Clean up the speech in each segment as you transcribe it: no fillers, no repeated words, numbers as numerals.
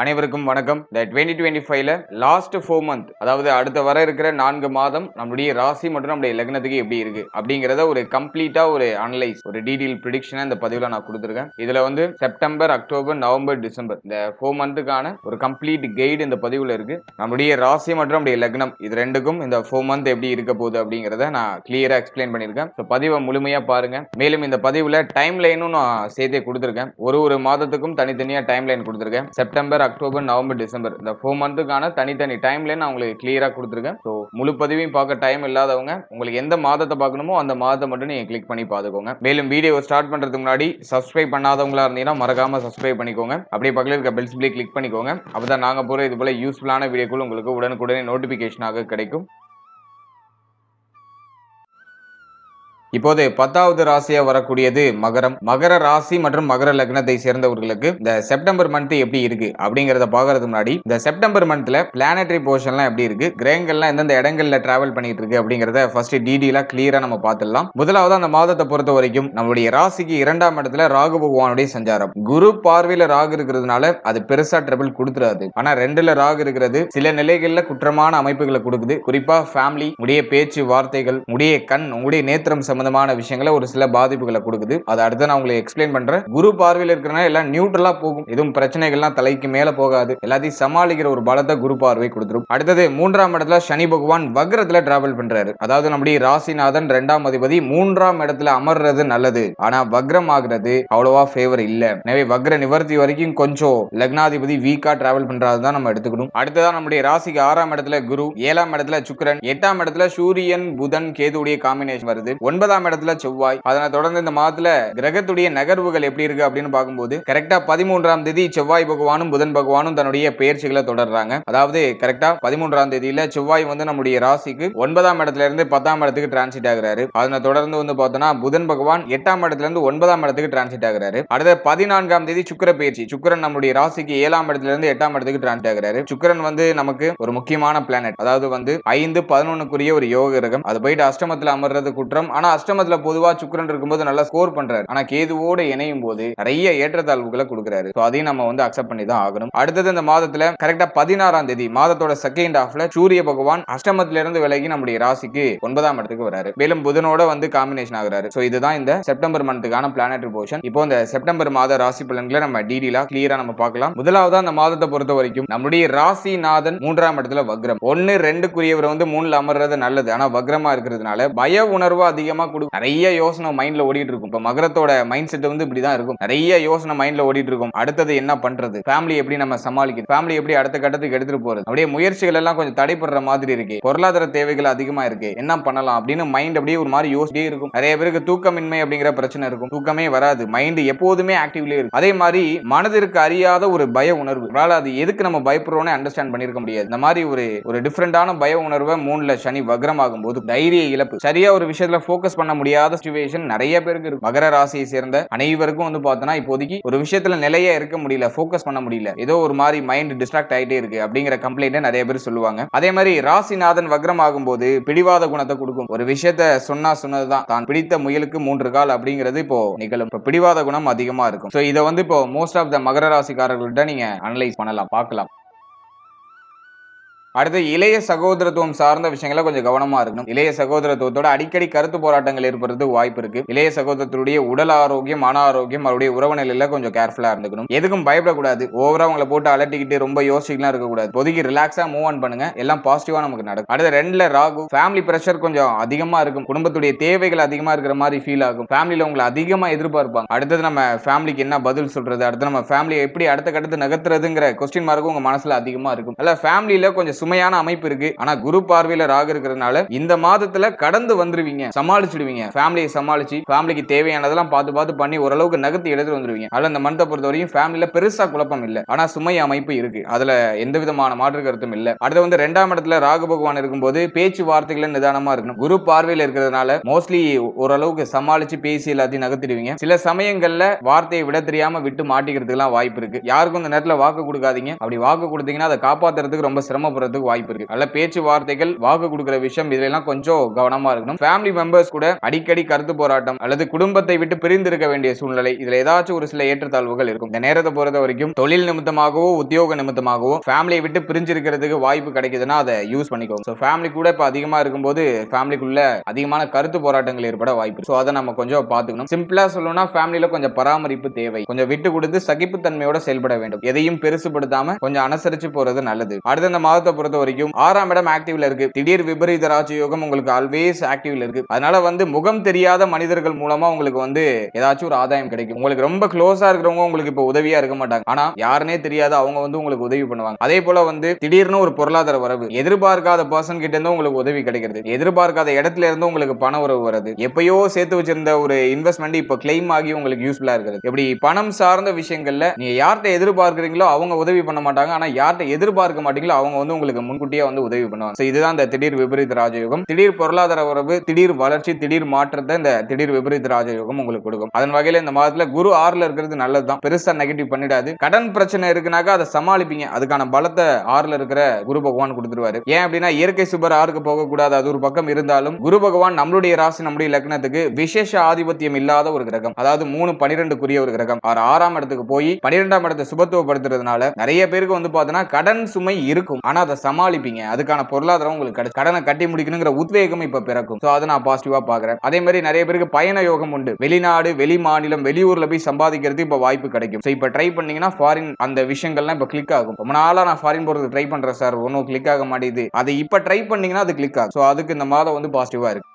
அனைவருக்கும் வணக்கம். இந்த 2025ல லாஸ்ட் 4 மந்த், அதாவது அடுத்த வர இருக்கிற 4 மாதம் நம்மளுடைய ராசி மற்றும் நம்முடைய லக்னத்துக்கு எப்படி இருக்கு அப்படிங்கறத ஒரு கம்ப்ளீட்டா ஒரு அனலைஸ், ஒரு டீடைல் ப்ரெடிக்ஷன் இந்த பதிவுல நான் கொடுத்திருக்கேன். இதுல வந்து செப்டம்பர், அக்டோபர், நவம்பர், டிசம்பர் இந்த 4 மந்த்துக்கான ஒரு கம்ப்ளீட் கைடு இந்த பதிவுல இருக்கு. நம்மளுடைய ராசி மற்றும் நம்முடைய லக்னம் இது ரெண்டுக்கும் இந்த 4 மந்த் எப்படி இருக்க போகுது அப்படிங்கறத நான் கிளியரா எக்ஸ்பிளைன் பண்ணிருக்கேன். பதிவை முழுமையா பாருங்க. மேலும் இந்த பதிவுல டைம் லைனும் நான் சேர்த்தே கொடுத்திருக்கேன். ஒரு மாதத்துக்கும் தனித்தனியா டைம் லைன் கொடுத்திருக்கேன். செப்டம்பர், அக்டோபர், நவம்பர், டிசம்பர் இந்த 4 மந்த்துக்கான தனித்தனி டைம் லைன் நான் உங்களுக்கு கிளியரா கொடுத்திருக்கேன். ஸோ முழு பதிவையும் பார்க்க டைம் இல்லாதவங்க உங்களுக்கு எந்த மாதத்தை பார்க்கணுமோ அந்த மாதத்தை மட்டும் நீங்க கிளிக் பண்ணி பார்த்துக்கோங்க. மேலும் வீடியோ ஸ்டார்ட் பண்றதுக்கு முன்னாடி சப்ஸ்கிரைப் பண்ணாதவங்களா இருந்தீங்கன்னா மறக்காம சப்ஸ்கிரைப் பண்ணிக்கோங்க. அப்படியே பக்கத்தில் இருக்க பெல் சிம்பிளை கிளிக் பண்ணிக்கோங்க. அப்பதான் நாங்க போற இது போல யூஸ்ஃபுல்லான வீடியோக்கள் உங்களுக்கு உடனுக்குடனே நோட்டிபிகேஷனாக கிடைக்கும். இப்போது 10வது ராசியா வரக்கூடியது மகரம். மகர ராசி மற்றும் மகர லக்னத்தை சேர்ந்தவர்களுக்கு இந்த செப்டம்பர் மந்த் எப்படி இருக்கு அப்படிங்கறத பாக்குறதுக்கு முன்னாடி இந்த செப்டம்பர் மந்த்ல பிளானட்டரி போர்ஷன்லாம் எப்படி இருக்கு, கிரகங்கள்லாம் எந்தெந்த இடங்கள்ல டிராவல் பண்ணிட்டு இருக்கு அப்படிங்கறத ஃபர்ஸ்ட் டீடைலா கிளியரா நம்ம பார்த்துடலாம். முதலாவது அந்த மாதத்தை பொறுத்த வரைக்கும் நம்மளுடைய ராசிக்கு 2ஆம் இடத்துல ராகு பகவானுடைய சஞ்சாரம். குரு பார்வையில ராகு இருக்கிறதுனால அது பெருசா ட்ரபிள் கொடுத்துறாது. ஆனா 2ல ராகு இருக்கிறது சில நிலைகள்ல குற்றமான அமைப்புகளை கொடுக்குது. குறிப்பா ஃபேமிலி, உடைய பேச்சு வார்த்தைகள், உடைய கண், உடைய நேத்திரம் சம்பந்தமான விஷயங்களை ஒரு சில பாதிப்புகளை கொடுக்குது. அதை அடுத்து நான் உங்களுக்கு எக்ஸ்பிளைன் பண்றேன். குரு பார்வையில் இருக்கிறனால எல்லாம் நியூட்ரலா போகும். எதுவும் பிரச்சனைகள்லாம் தலைக்கு மேல போகாது. எல்லாத்தையும் சமாளிக்கிற ஒரு பலத்தை குரு பார்வை கொடுத்துரும். அடுத்தது 3ஆம் இடத்துல சனி பகவான் வக்ரத்துல டிராவல் பண்றாரு. அதாவது நம்முடைய ராசிநாதன் 2ஆம் அதிபதி 3ஆம் இடத்துல அமர்றது நல்லது. ஆனா வக்ரம் ஆகிறது அவ்வளவா ஃபேவர் இல்ல. எனவே வக்ர நிவர்த்தி வரைக்கும் கொஞ்சம் லக்னாதிபதி வீக்கா டிராவல் பண்றதுதான் நம்ம எடுத்துக்கணும். அடுத்ததான் நம்முடைய ராசிக்கு 6ஆம் இடத்துல குரு, 7ஆம் இடத்துல சுக்கிரன், 8ஆம் இடத்துல சூரியன், புதன், கேதுடைய காம்பினேஷன் வருது. 9ஆம் இடத்துல செவ்வாய். அதனை தொடர்ந்து இந்த மாதத்துல கிரகத்துடைய நகர்வுகள் எப்படி இருக்கு அப்படின்னு பார்க்கும்போது கரெக்டா 13ஆம் தேதி செவ்வாய் பகவானும் புதன் பகவானும் தன்னுடைய பெயர்ச்சிகளை தொடர்றாங்க. அதாவது கரெக்டா 13ஆம் தேதியில செவ்வாய் வந்து நம்முடைய ராசிக்கு 9ஆம் இடத்துல இருந்து 10ஆம் இடத்துக்கு டிரான்சிட் ஆகிறாரு. அதனை தொடர்ந்து வந்து பார்த்தோம்னா புதன் பகவான் 8ஆம் இடத்துல இருந்து 9ஆம் இடத்துக்கு டிரான்சிட் ஆகிறாரு. அடுத்த 14ஆம் தேதி சுக்கிர பெயர்ச்சி. சுக்கிரன் நம்முடைய ராசிக்கு 7ஆம் இடத்துல இருந்து 8ஆம் இடத்துக்கு டிரான்சிட் ஆகிறாரு. சுக்கிரன் வந்து நமக்கு ஒரு முக்கியமான பிளானட். அதாவது வந்து 5-11 ஒரு யோக கிரகம். அது போயிட்டு அஷ்டமத்துல அமர்றது குற்றம். ஆனா அஷ்டமத்துல பொதுவா சுக்கிரன் இருக்கும்போது நல்லா ஸ்கோர் பண்றாரு. ஆனா கேதுவோட இணையும் போது நிறைய ஏற்றத்தாழ்வுகளை கொடுக்கிறாரு. அதையும் நம்ம வந்து அக்செப்ட் பண்ணி தான் ஆகணும். அடுத்தது இந்த மாதத்துல கரெக்டா 16ஆம் தேதி மாதத்தோட செகண்ட் ஹாஃப்ல சூரிய பகவான் அஷ்டமத்துல இருந்து விலகி நம்முடைய ராசிக்கு 9ஆம் இடத்துக்கு வராரு. மேலும் புதனோட வந்து காம்பினேஷன் ஆகிறாரு. சோ இதுதான் இந்த செப்டம்பர் மந்த்துக்கான பிளானட்டரி போர்ஷன். இப்போ இந்த செப்டம்பர் மாத ராசி பலன்களை நம்ம டீடைலா கிளியரா நம்ம பார்க்கலாம். முதலாவது அந்த மாதத்தை பொறுத்த வரைக்கும் நம்முடைய ராசிநாதன் 3ஆம் இடத்துல வக்ரம். 1-2 வந்து 3ல அமர்றது நல்லது. ஆனா வக்ரமா இருக்கிறதுனால பய உணர்வு அதிகமா கொடுக்கும். நிறைய யோசனை மைண்ட்ல ஓடிட்டு இருக்கும். இப்ப மகரத்தோட மைண்ட் செட் வந்து இப்படிதான் இருக்கும். நிறைய யோசனை மைண்ட்ல ஓடிட்டு இருக்கும். அடுத்தது என்ன பண்றது, ஃபேமிலி எப்படி நம்ம சமாளிக்கிறது, ஃபேமிலி எப்படி அடுத்த கட்டத்துக்கு எடுத்துட்டு போறது, அப்படியே முயற்சிகள் எல்லாம் கொஞ்சம் தடைப்படுற மாதிரி இருக்கு, பொருளாதார தேவைகள் அதிகமா இருக்கு, என்ன பண்ணலாம் அப்படின்னு மைண்ட் அப்படியே ஒரு மாதிரி யோசிச்சிட்டே இருக்கும். நிறைய பேருக்கு தூக்கமின்மை அப்படிங்கிற பிரச்சனை இருக்கும். தூக்கமே வராது. மைண்ட் எப்போதுமே ஆக்டிவ்லயே இருக்கும். அதே மாதிரி மனதிற்கு அறியாத ஒரு பய உணர்வு. அது எதுக்கு நம்ம பயப்படுறோம்னு அண்டர்ஸ்டாண்ட் பண்ணிருக்க முடியாது. இந்த மாதிரி ஒரு டிஃபரெண்டான பய உணர்வை 3ல சனி வக்ரம் ஆகும்போது தைரிய இழப்பு, சரியா ஒரு விஷயத்துல போக்கஸ் பண்ண முடியாத சிச்சுவேஷன் நிறைய பேருக்கு இருக்கு. மகர ராசியை சேர்ந்த அனைவருக்கும் வந்து பார்த்தோம்னா இப்போதைக்கு ஒரு விஷயத்துல நிலையா இருக்க முடியல, போக்கஸ் பண்ண முடியல, ஏதோ ஒரு மாதிரி மைண்ட் டிஸ்ட்ராக்ட் ஆயிட்டே இருக்கு அப்படிங்கிற கம்ப்ளைண்ட் நிறைய பேர் சொல்லுவாங்க. அதே மாதிரி ராசிநாதன் வக்ரம் ஆகும்போது பிடிவாத குணத்தை கொடுக்கும். ஒரு விஷயத்த சொன்னதுதான், தான் பிடித்த முயலுக்கு 3 கால் அப்படிங்கிறது இப்போ நிகழும். இப்போ பிடிவாத குணம் அதிகமா இருக்கும். சோ இதை வந்து இப்போ மோஸ்ட் ஆஃப் த மகர ராசிக்காரர்கள்ட்ட நீங்க அனலைஸ் பண்ணலாம், பார்க்கலாம். அடுத்து இளைய சகோதரத்துவம் சார்ந்த விஷயங்களை கொஞ்சம் கவனமா இருக்கணும். இளைய சகோதரத்துவத்தோட அடிக்கடி கருத்து போராட்டங்கள் ஏற்படுறதுக்கு வாய்ப்பு இருக்கு. இளைய சகோதரத்துடைய உடல் ஆரோக்கியம், மன ஆரோக்கியம், அவருடைய உறவு நிலையில கொஞ்சம் கேர்ஃபுல்லா இருந்துக்கணும். எதுக்கும் பயப்படக்கூடாது. ஓவரா உங்களை போட்டு அலட்டிக்கிட்டு ரொம்ப யோசிக்கலாம் இருக்கக்கூடாது. பொதுக்கி ரிலாக்ஸா மூவ் ஆன் பண்ணுங்க. எல்லாம் பாசிட்டிவா நமக்கு நடக்கும். அடுத்து 2ல ராகு. ஃபேமிலி பிரஷர் கொஞ்சம் அதிகமா இருக்கும். குடும்பத்துடைய தேவைகள் அதிகமா இருக்கிற மாதிரி ஃபீல் ஆகும். ஃபேமிலியில உங்களை அதிகமா எதிர்பார்ப்பாங்க. அடுத்தது நம்ம ஃபேமிலிக்கு என்ன பதில் சொல்றது, அடுத்து நம்ம ஃபேமிலியை எப்படி அடுத்த கட்டத்து நகர்த்துறதுங்கிற கொஸ்டின் மார்க்கும் உங்க மனசுல அதிகமா இருக்கும். அல்ல ஃபேமிலியில கொஞ்சம் சுமையான அமைப்பு இருக்கு. ஆனா குரு பார்வையில ராகு இருக்கிறதுனால இந்த மாதத்துல கடந்து வந்துருவீங்க, சமாளிச்சிடுவீங்க. ஃபேமிலியை சமாளிச்சு ஃபேமிலிக்கு தேவையானதெல்லாம் பார்த்து பண்ணி ஓரளவுக்கு நகர்த்தி எடுத்து வந்துருவீங்க. அதுல இந்த மந்தை பொறுத்தவரையும் ஃபேமிலியில பெருசா குழப்பம் இல்ல. ஆனா சுமை அமைப்பு இருக்கு. அதுல எந்த விதமான மாற்று கருத்தும் இல்ல. அடுத்து வந்து 2ஆம் இடத்துல ராகு பகவான் இருக்கும்போது பேச்சு வார்த்தைகளை நிதானமா இருக்கணும். குரு பார்வையில இருக்கிறதுனால மோஸ்ட்லி ஓரளவுக்கு சமாளிச்சு பேசி எல்லாத்தையும் நகர்த்திடுவீங்க. சில சமயங்கள்ல வார்த்தையை விட தெரியாம விட்டு மாட்டிக்கிறதுக்கு எல்லாம் வாய்ப்பு இருக்கு. யாருக்கும் இந்த நேரத்துல வாக்கு கொடுக்காதீங்க. அப்படி வாக்கு கொடுத்தீங்கன்னா அதை காப்பாத்துறதுக்கு ரொம்ப சிரமப்படுறது வரதுக்கு வாய்ப்பு இருக்கு. நல்ல பேச்சுவார்த்தைகள், வாக்கு கொடுக்கிற விஷயம் இதுல எல்லாம் கொஞ்சம் கவனமா இருக்கணும். ஃபேமிலி மெம்பர்ஸ் கூட அடிக்கடி கருத்து போராட்டம் அல்லது குடும்பத்தை விட்டு பிரிந்து இருக்க வேண்டிய சூழ்நிலை, இதுல ஏதாச்சும் ஒரு சில ஏற்றத்தாழ்வுகள் இருக்கும். இந்த நேரத்தை பொறுத்த வரைக்கும் தொழில் நிமித்தமாகவோ உத்தியோக நிமித்தமாகவோ ஃபேமிலியை விட்டு பிரிஞ்சு இருக்கிறதுக்கு வாய்ப்பு கிடைக்குதுன்னா அதை யூஸ் பண்ணிக்கோங்க. ஸோ ஃபேமிலி கூட இப்ப அதிகமா இருக்கும்போது ஃபேமிலிக்குள்ள அதிகமான கருத்து போராட்டங்கள் ஏற்பட வாய்ப்பு. ஸோ அதை நம்ம கொஞ்சம் பார்த்துக்கணும். சிம்பிளா சொல்லணும்னா ஃபேமிலியில கொஞ்சம் பராமரிப்பு தேவை. கொஞ்சம் விட்டு கொடுத்து சகிப்புத்தன்மையோட செயல்பட வேண்டும். எதையும் பெருசுபடுத்தாம கொஞ்சம் அனுசரிச்சு போறது நல்லது. அடுத்த இந்த மாதத்தை பொறுத்த வரைக்கும் 6ஆம் இடம் ஆக்டிவ்ல இருக்கு. திடீர் விபரீத ராஜயோகம் உங்களுக்கு ஆல்வேஸ் ஆக்டிவ்ல இருக்கு. அதனால முகம் தெரியாத மனிதர்கள் மூலமா உங்களுக்கு ஏதாச்சும் ஒரு ஆதாயம் கிடைக்கும். உங்களுக்கு ரொம்ப க்ளோஸா இருக்கிறவங்க உங்களுக்கு இப்ப உதவியா இருக்க மாட்டாங்க. ஆனா யாருனே தெரியாத அவங்க உங்களுக்கு உதவி பண்ணுவாங்க. அதே போல திடீர்னு ஒரு பொருளாதார வரவு, எதிர்பார்க்காத பர்சன் கிட்ட இருந்து உங்களுக்கு உதவி கிடைக்கிறது. எதிர்பார்க்காத இடத்துல இருந்து உங்களுக்கு பண உறவு வருது. எப்பயோ சேர்த்து வச்சிருந்த ஒரு இன்வெஸ்ட்மெண்ட் இப்ப கிளைம் ஆகி உங்களுக்கு யூஸ்ஃபுல்லா இருக்குது. இப்படி பணம் சார்ந்த விஷயங்கள்ல நீங்க யார்கிட்ட எதிர்பார்க்கிறீங்களோ அவங்க உதவி பண்ண மாட்டாங்க. ஆனா யார்கிட்ட எதிர்பார்க்க மாட்டீங்களோ அவங்க உங்களுக்கு முன்கூட்டியே உதவி பண்ணுவாங்க. இதுதான் இந்த திடீர் விபரீத ராஜயோகம். திடீர் பொருளாதார வரவு, திடீர் வளர்ச்சி, திடீர் மாற்றத்தை இந்த திடீர் விபரீத ராஜயோகம் உங்களுக்கு கொடுக்கும். அதன் வகையில இந்த மாதத்துல குரு 6ல இருக்கிறது நல்லதுதான். பெருசா நெகட்டிவ் பண்ணிடாது. கடன் பிரச்சனை இருக்குனாக்கா அதை சமாளிப்பீங்க. அதுக்கான பலத்தை 6ல இருக்கிற குரு பகவான் கொடுத்துருவாரு. ஏன் அப்படின்னா இயற்கை சுபர் 6க்கு போக கூடாது. அது ஒரு பக்கம் இருந்தாலும் குரு பகவான் நம்மளுடைய ராசி, நம்முடைய லக்னத்துக்கு விசேஷ ஆதிபத்தியம் இல்லாத ஒரு கிரகம். அதாவது 3-12 ஒரு கிரகம். 6ஆம் இடத்துக்கு போய் 12ஆம் இடத்தை சுபத்துவப்படுத்துறதுனால நிறைய பேருக்கு பார்த்தீங்கன்னா கடன் சுமை இருக்கும். ஆனா அதை சமாளிப்பீங்க. அதுக்கான பொருளாதாரம் உங்களுக்கு கிடைக்கும். கடனை கட்டி முடிக்கணுங்கிற உத்வேகம் இப்ப பிறக்கும். சோ அதை நான் பாசிட்டிவா பாக்குறேன். அதே மாதிரி நிறைய பேருக்கு பயண யோகம் உண்டு. வெளிநாடு, வெளி மாநிலம், வெளியூர்ல போய் சம்பாதிக்கிறது இப்ப வாய்ப்பு கிடைக்கும். இப்ப ட்ரை பண்ணீங்கன்னா ஃபாரின் அந்த விஷயங்கள்லாம் இப்ப கிளிக் ஆகும். ரொம்ப நாளா நான் ஃபாரின் போறது ட்ரை பண்றேன் சார், ஒன்னும் கிளிக் ஆக மாட்டேங்குது. அதை இப்ப ட்ரை பண்ணீங்கன்னா அது கிளிக் ஆகும். சோ அதுக்கு இந்த மாதம் பாசிட்டிவா இருக்கு.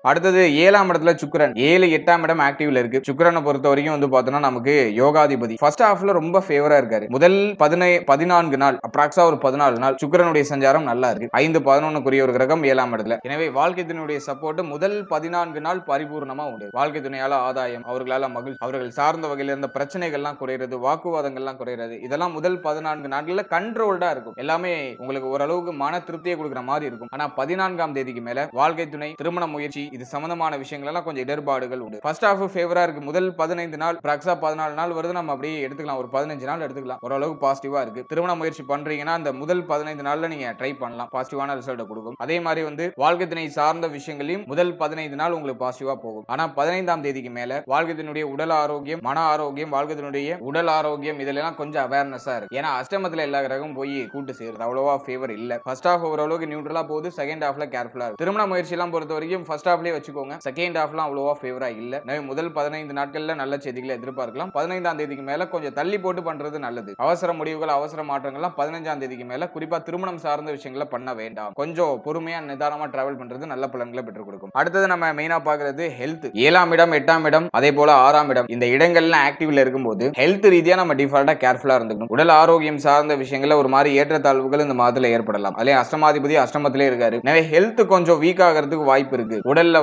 அடுத்தது 7ஆம் இடத்துல சுக்கிரன். 7-8ஆம் இடம் ஆக்டிவ்ல இருக்கு. சுக்கிரனை பொறுத்த வரைக்கும் பார்த்தோம்னா நமக்கு யோகாதிபதி. ஃபர்ஸ்ட் ஹாஃப்ல ரொம்ப ஃபேவரா இருக்காரு. முதல் 14 நாள், அப்ராக்ஸா ஒரு 14 நாள் சுக்கிரனுடைய சஞ்சாரம் நல்லா இருக்கு. 5-11 ஒரு கிரகம் 7ஆம் இடத்துல. எனவே வாழ்க்கை துணையுடைய சப்போர்ட் முதல் 14 நாள் பரிபூர்ணமா உண்டு. வாழ்க்கை துணையால ஆதாயம், அவர்களால மகிழ்ச்சி, அவர்கள் சார்ந்த வகையில இருந்த பிரச்சனைகள்லாம் குறையிறது, வாக்குவாதங்கள்லாம் குறையிறது, இதெல்லாம் முதல் 14 நாட்கள்ல கண்ட்ரோல்டா இருக்கும். எல்லாமே உங்களுக்கு ஓரளவுக்கு மன திருப்தியை கொடுக்கிற மாதிரி இருக்கும். ஆனா 14ஆம் தேதிக்கு மேல வாழ்க்கை துணை, திருமண முயற்சி, இது சம்பந்தமான விஷயங்கள் எல்லாம் கொஞ்சம் இடர்பாடுகள் உண்டு. ஃபர்ஸ்ட் ஹாஃப் ஃபேவரா இருக்கு. முதல் 15 நாள், பிராக்ஸா 14 நாள் வருது. நம்ம அப்படியே எடுத்துக்கலாம். ஒரு 15 நாள் எடுத்துக்கலாம். ஓரளவுக்கு பாசிட்டிவா இருக்கு. திருமண முயற்சி பண்றீங்கன்னா அந்த முதல் 15 நாள்ல நீங்க ட்ரை பண்ணலாம். பாசிட்டிவான ரிசல்ட் கொடுக்கும். அதே மாதிரி வாழ்க்கை துணை சார்ந்த விஷயங்களையும் முதல் 15 நாள் உங்களுக்கு பாசிட்டிவா போகும். ஆனா 15ஆம் தேதிக்கு மேல வாழ்க்கை துணையுடைய உடல் ஆரோக்கியம், மன ஆரோக்கியம், வாழ்க்கை துணையுடைய உடல் ஆரோக்கியம் இதெல்லாம் கொஞ்சம் அவேர்னஸா இருக்கு. ஏன்னா அஷ்டமத்துல எல்லா கிரகம் போய் கூட்டு சேருது. அவ்வளவா ஃபேவர் இல்ல. ஃபர்ஸ்ட் ஹாஃப் ஓரளவுக்கு நியூட்ரலா போகுது. செகண்ட் ஹாஃப்ல கேர்ஃபுல்லா இருக்கு. திருமண முயற்சி எல்லாம் பொறுத்த வரைக்கும் ஃபர்ஸ்ட் ஹாஃப்லயே வச்சுக்கோங்க. செகண்ட் ஹாஃப்லாம் அவ்வளவா ஃபேவரா இல்ல. முதல் 15 நாட்கள்ல நல்ல செய்திகளை எதிர்பார்க்கலாம். 15ஆம் தேதிக்கு மேல கொஞ்சம் தள்ளி போட்டு பண்றது நல்லது. அவசர முடிவுகள், அவசர மாற்றங்கள்லாம் 15ஆம் தேதிக்கு மேல குறிப்பா திருமணம் சார்ந்த விஷயங்களை பண்ண வேண்டாம். கொஞ்சம் பொறுமையா நிதானமா டிராவல் பண்றது நல்ல பலன்களை பெற்றுக் கொடுக்கும். அடுத்தது நம்ம மெயினா பார்க்கிறது ஹெல்த். 7ஆம் இடம், 8ஆம் இடம், அதே போல 6ஆம் இடம், இந்த இடங்கள்ல ஆக்டிவ்ல இருக்கும்போது ஹெல்த் ரீதியா நம்ம டிஃபால்ட்டா கேர்ஃபுல்லா இருந்துக்கணும். உடல் ஆரோக்கியம் சார்ந்த விஷயங்கள்ல ஒரு மாதிரி ஏற்றத்தாழ்வுகள் இந்த மாதத்துல ஏற்படலாம். அதே அஷ்டமாதிபதி அஷ்டமத்திலே இருக்காரு. எனவே ஹெல்த் கொஞ்சம் வீக் ஆகிறதுக்கு வாய்ப்பு இருக்கு. உடல்ல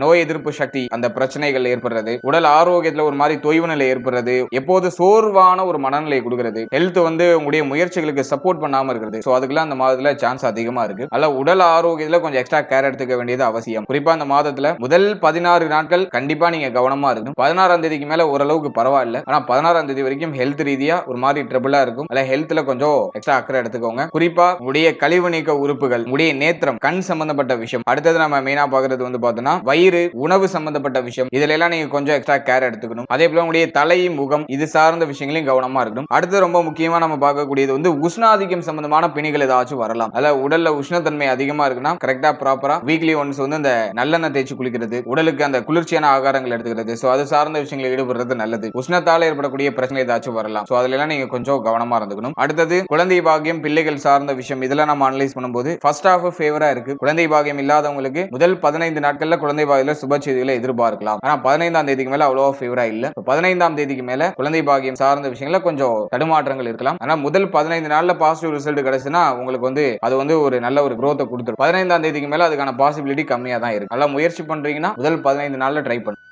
நோய் எதிர்ப்பு சக்தி அந்த பிரச்சனைகள் ஏற்படுறது, உடல் ஆரோக்கியத்துல ஒரு மாதிரி தொய்வு நிலை ஏற்படுறது, எப்போது சோர்வான ஒரு மனநிலை கொடுக்கிறது, ஹெல்த் உங்களுடைய முயற்சிகளுக்கு சப்போர்ட் பண்ணாம இருக்கிறது. சோ அதுக்கெல்லாம் அந்த மாதத்துல சான்ஸ் அதிகமா இருக்கு. அல்ல உடல் ஆரோக்கியத்துல கொஞ்சம் எக்ஸ்ட்ரா கேர் எடுத்துக்க வேண்டியது அவசியம். குறிப்பா அந்த மாதத்துல முதல் 16 நாட்கள் கண்டிப்பா நீங்க கவனமா இருக்கணும். 16ஆம் தேதிக்கு மேல ஓரளவுக்கு பரவாயில்ல. ஆனா 16ஆம் தேதி வரைக்கும் ஹெல்த் ரீதியா ஒரு மாதிரி ட்ரபிளா இருக்கும். அல்ல ஹெல்த்ல கொஞ்சம் எக்ஸ்ட்ரா அக்கறை எடுத்துக்கோங்க. குறிப்பா உடைய கழிவு நீக்க உறுப்புகள், உடைய நேத்திரம், கண் சம்பந்தப்பட்ட விஷயம். அடுத்தது நம்ம மெயினா பாக்குறது பார்த்தோம்னா வயிறு, உணவு சம்பந்தப்பட்ட விஷயம், இதுல எல்லாம் நீங்க கொஞ்சம் எக்ஸ்ட்ரா கேர் எடுத்துக்கணும். அதே போல உங்களுடைய தலை, முகம் இது சார்ந்த விஷயங்களையும் கவனமா இருக்கணும். அடுத்து ரொம்ப முக்கியமா நம்ம பார்க்கக்கூடியது உஷ்ணாதிக்கம் சம்பந்தமான பிணிகள் ஏதாச்சும் வரலாம். அதாவது உடல்ல உஷ்ணத்தன்மை அதிகமா இருக்குன்னா கரெக்டா ப்ராப்பரா வீக்லி ஒன்ஸ் இந்த நல்லெண்ணெய் தேய்ச்சி குளிக்கிறது, உடலுக்கு அந்த குளிர்ச்சியான ஆகாரங்கள் எடுத்துக்கிறது, சோ அது சார்ந்த விஷயங்களை ஈடுபடுறது நல்லது. உஷ்ணத்தால ஏற்படக்கூடிய பிரச்சனை ஏதாச்சும் வரலாம். சோ அதுல எல்லாம் நீங்க கொஞ்சம் கவனமா இருந்துக்கணும். அடுத்தது குழந்தை பாக்கியம், பிள்ளைகள் சார்ந்த விஷயம், இதெல்லாம் நம்ம அனலைஸ் பண்ணும்போது ஃபர்ஸ்ட் ஹாஃப் ஃபேவரா இருக்கு. குழந்தை பாக்கியம் இல்லாதவங்களுக்கு முதல் 15 நாட்கள்ல குழந்தை பாக்கியத்துல சுப செய்திகளை எதிர்பார்க்கலாம். ஆனா 15ஆம் தேதிக்கு மேல அவ்வளவா ஃபேவரா இல்ல. 15ஆம் தேதிக்கு மேல குழந்தை பாக்கியம் சார்ந்த விஷயங்கள கொஞ்சம் தடுமாற்றங்கள் இருக்கலாம். ஆனா முதல் 15 நாள்ல பாசிட்டிவ் ரிசல்ட் கிடைச்சுன்னா உங்களுக்கு அது ஒரு நல்ல ஒரு growth கொடுத்துரும். 15ஆம் தேதிக்கு மேல அதுக்கான பாசிபிலிட்டி கம்மியா தான் இருக்கு. நல்லா முயற்சி பண்றீங்கன்னா முதல் 15 நாள்ல ட்ரை பண்ணுங்க.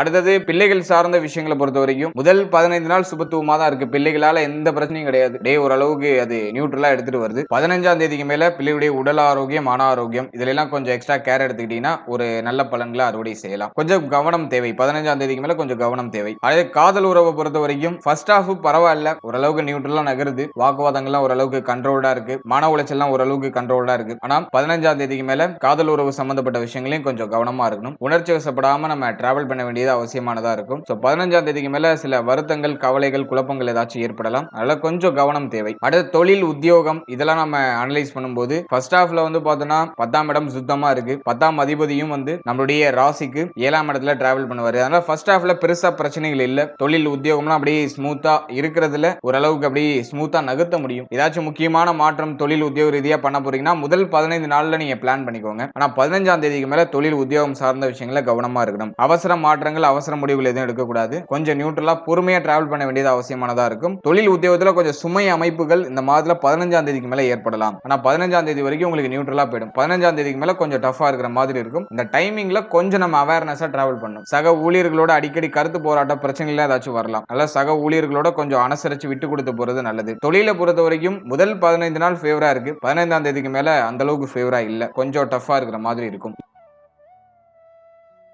அடுத்தது பிள்ளைகள் சார்ந்த விஷயங்களை பொறுத்த வரைக்கும் முதல் 15 நாள் சுபத்துவமா தான் இருக்கு. பிள்ளைகளால எந்த பிரச்சனையும் கிடையாது. ஓரளவுக்கு அது நியூட்ரலா எடுத்துட்டு வருது. 15ஆம் தேதிக்கு மேல பிள்ளையுடைய உடல் ஆரோக்கியம், மன ஆரோக்கியம் இதுல எல்லாம் கொஞ்சம் எக்ஸ்ட்ரா கேர் எடுத்துக்கிட்டீங்கன்னா ஒரு நல்ல பலன்களை அறுவடை செய்யலாம். கொஞ்சம் கவனம் தேவை. 15ஆம் தேதிக்கு மேல கொஞ்சம் கவனம் தேவை. அதே காதல் உறவை பொறுத்த வரைக்கும் ஃபர்ஸ்ட் ஹாஃப் பரவாயில்ல, ஓரளவுக்கு நியூட்ரலா நகருது. வாக்குவாதங்கள்லாம் ஓரளவுக்கு கண்ட்ரோல்டா இருக்கு. மன உளைச்சல்லாம் ஓரளவுக்கு கண்ட்ரோல்டா இருக்கு. ஆனா 15ஆம் தேதிக்கு மேல காதல் உறவு சம்பந்தப்பட்ட விஷயங்களையும் கொஞ்சம் கவனமா இருக்கணும். உணர்ச்சி வசப்படாம நம்ம டிராவல் பண்ண வேண்டியது அவசியமானதா இருக்கும். 15ஆம் தேதிக்கு மேல சில வருத்தங்கள், கவலைகள், குழப்பங்கள் ஏதாச்சும் ஏற்படலாம். அதனால கொஞ்சம் கவனம் தேவை. அடுத்து தொழில், உத்தியோகம் இதெல்லாம் நம்ம அனலைஸ் பண்ணும்போது ஃபர்ஸ்ட் ஹாஃப்ல வந்து பார்த்தோம்னா 10ஆம் இடம் சுத்தமா இருக்கு. 10ஆம் அதிபதியும் வந்து நம்மளுடைய ராசிக்கு 7ஆம் இடத்துல டிராவல் பண்ணுவாரு. அதனால ஃபர்ஸ்ட் ஹாஃப்ல பெருசா பிரச்சனைகள் இல்ல. தொழில், உத்தியோகம்லாம் அப்படியே ஸ்மூத்தா இருக்கிறதுல ஓரளவுக்கு அப்படியே ஸ்மூத்தா நகர்த்த முடியும். ஏதாச்சும் முக்கியமான மாற்றம் தொழில், உத்தியோக ரீதியா பண்ண போறீங்கன்னா முதல் 15 நாள்ல நீங்க பிளான் பண்ணிக்கோங்க. ஆனா 15ஆம் தேதிக்கு மேல தொழில், உத்தியோகம் சார்ந்த விஷயங்களை கவனமா இருக்கணும். அவசர மாற்றங்கள், அவசர முடிவுகள் எதுவும் எடுக்கக்கூடாது. கொஞ்சம் நியூட்ரலா பொறுமையா டிராவல் பண்ண வேண்டியது அவசியமானதா இருக்கும். தொழில், உத்தியோகத்துல கொஞ்சம் சுமை அமைப்புகள் இந்த மாதத்துல 15ஆம் தேதிக்கு மேல ஏற்படலாம். ஆனா 15ஆம் தேதி வரைக்கும் உங்களுக்கு நியூட்ரலா போயிடும். 15ஆம் தேதிக்கு மேல கொஞ்சம் டஃபா இருக்கிற மாதிரி இருக்கும். இந்த டைமிங்ல கொஞ்சம் நம்ம அவேர்னஸா டிராவல் பண்ணணும். சக ஊழியர்களோட அடிக்கடி கருத்து போராட்ட பிரச்சனைகள் ஏதாச்சும் வரலாம். அதனால சக ஊழியர்களோட கொஞ்சம் அனுசரிச்சு விட்டு கொடுத்து போறது நல்லது. தொழிலை பொறுத்த வரைக்கும் முதல் 15 நாள் ஃபேவரா இருக்கு. 15ஆம் தேதிக்கு மேல அந்த அளவுக்கு ஃபேவரா இல்ல. கொஞ்சம் டஃபா இருக்கிற மாதிரி இருக்கும்.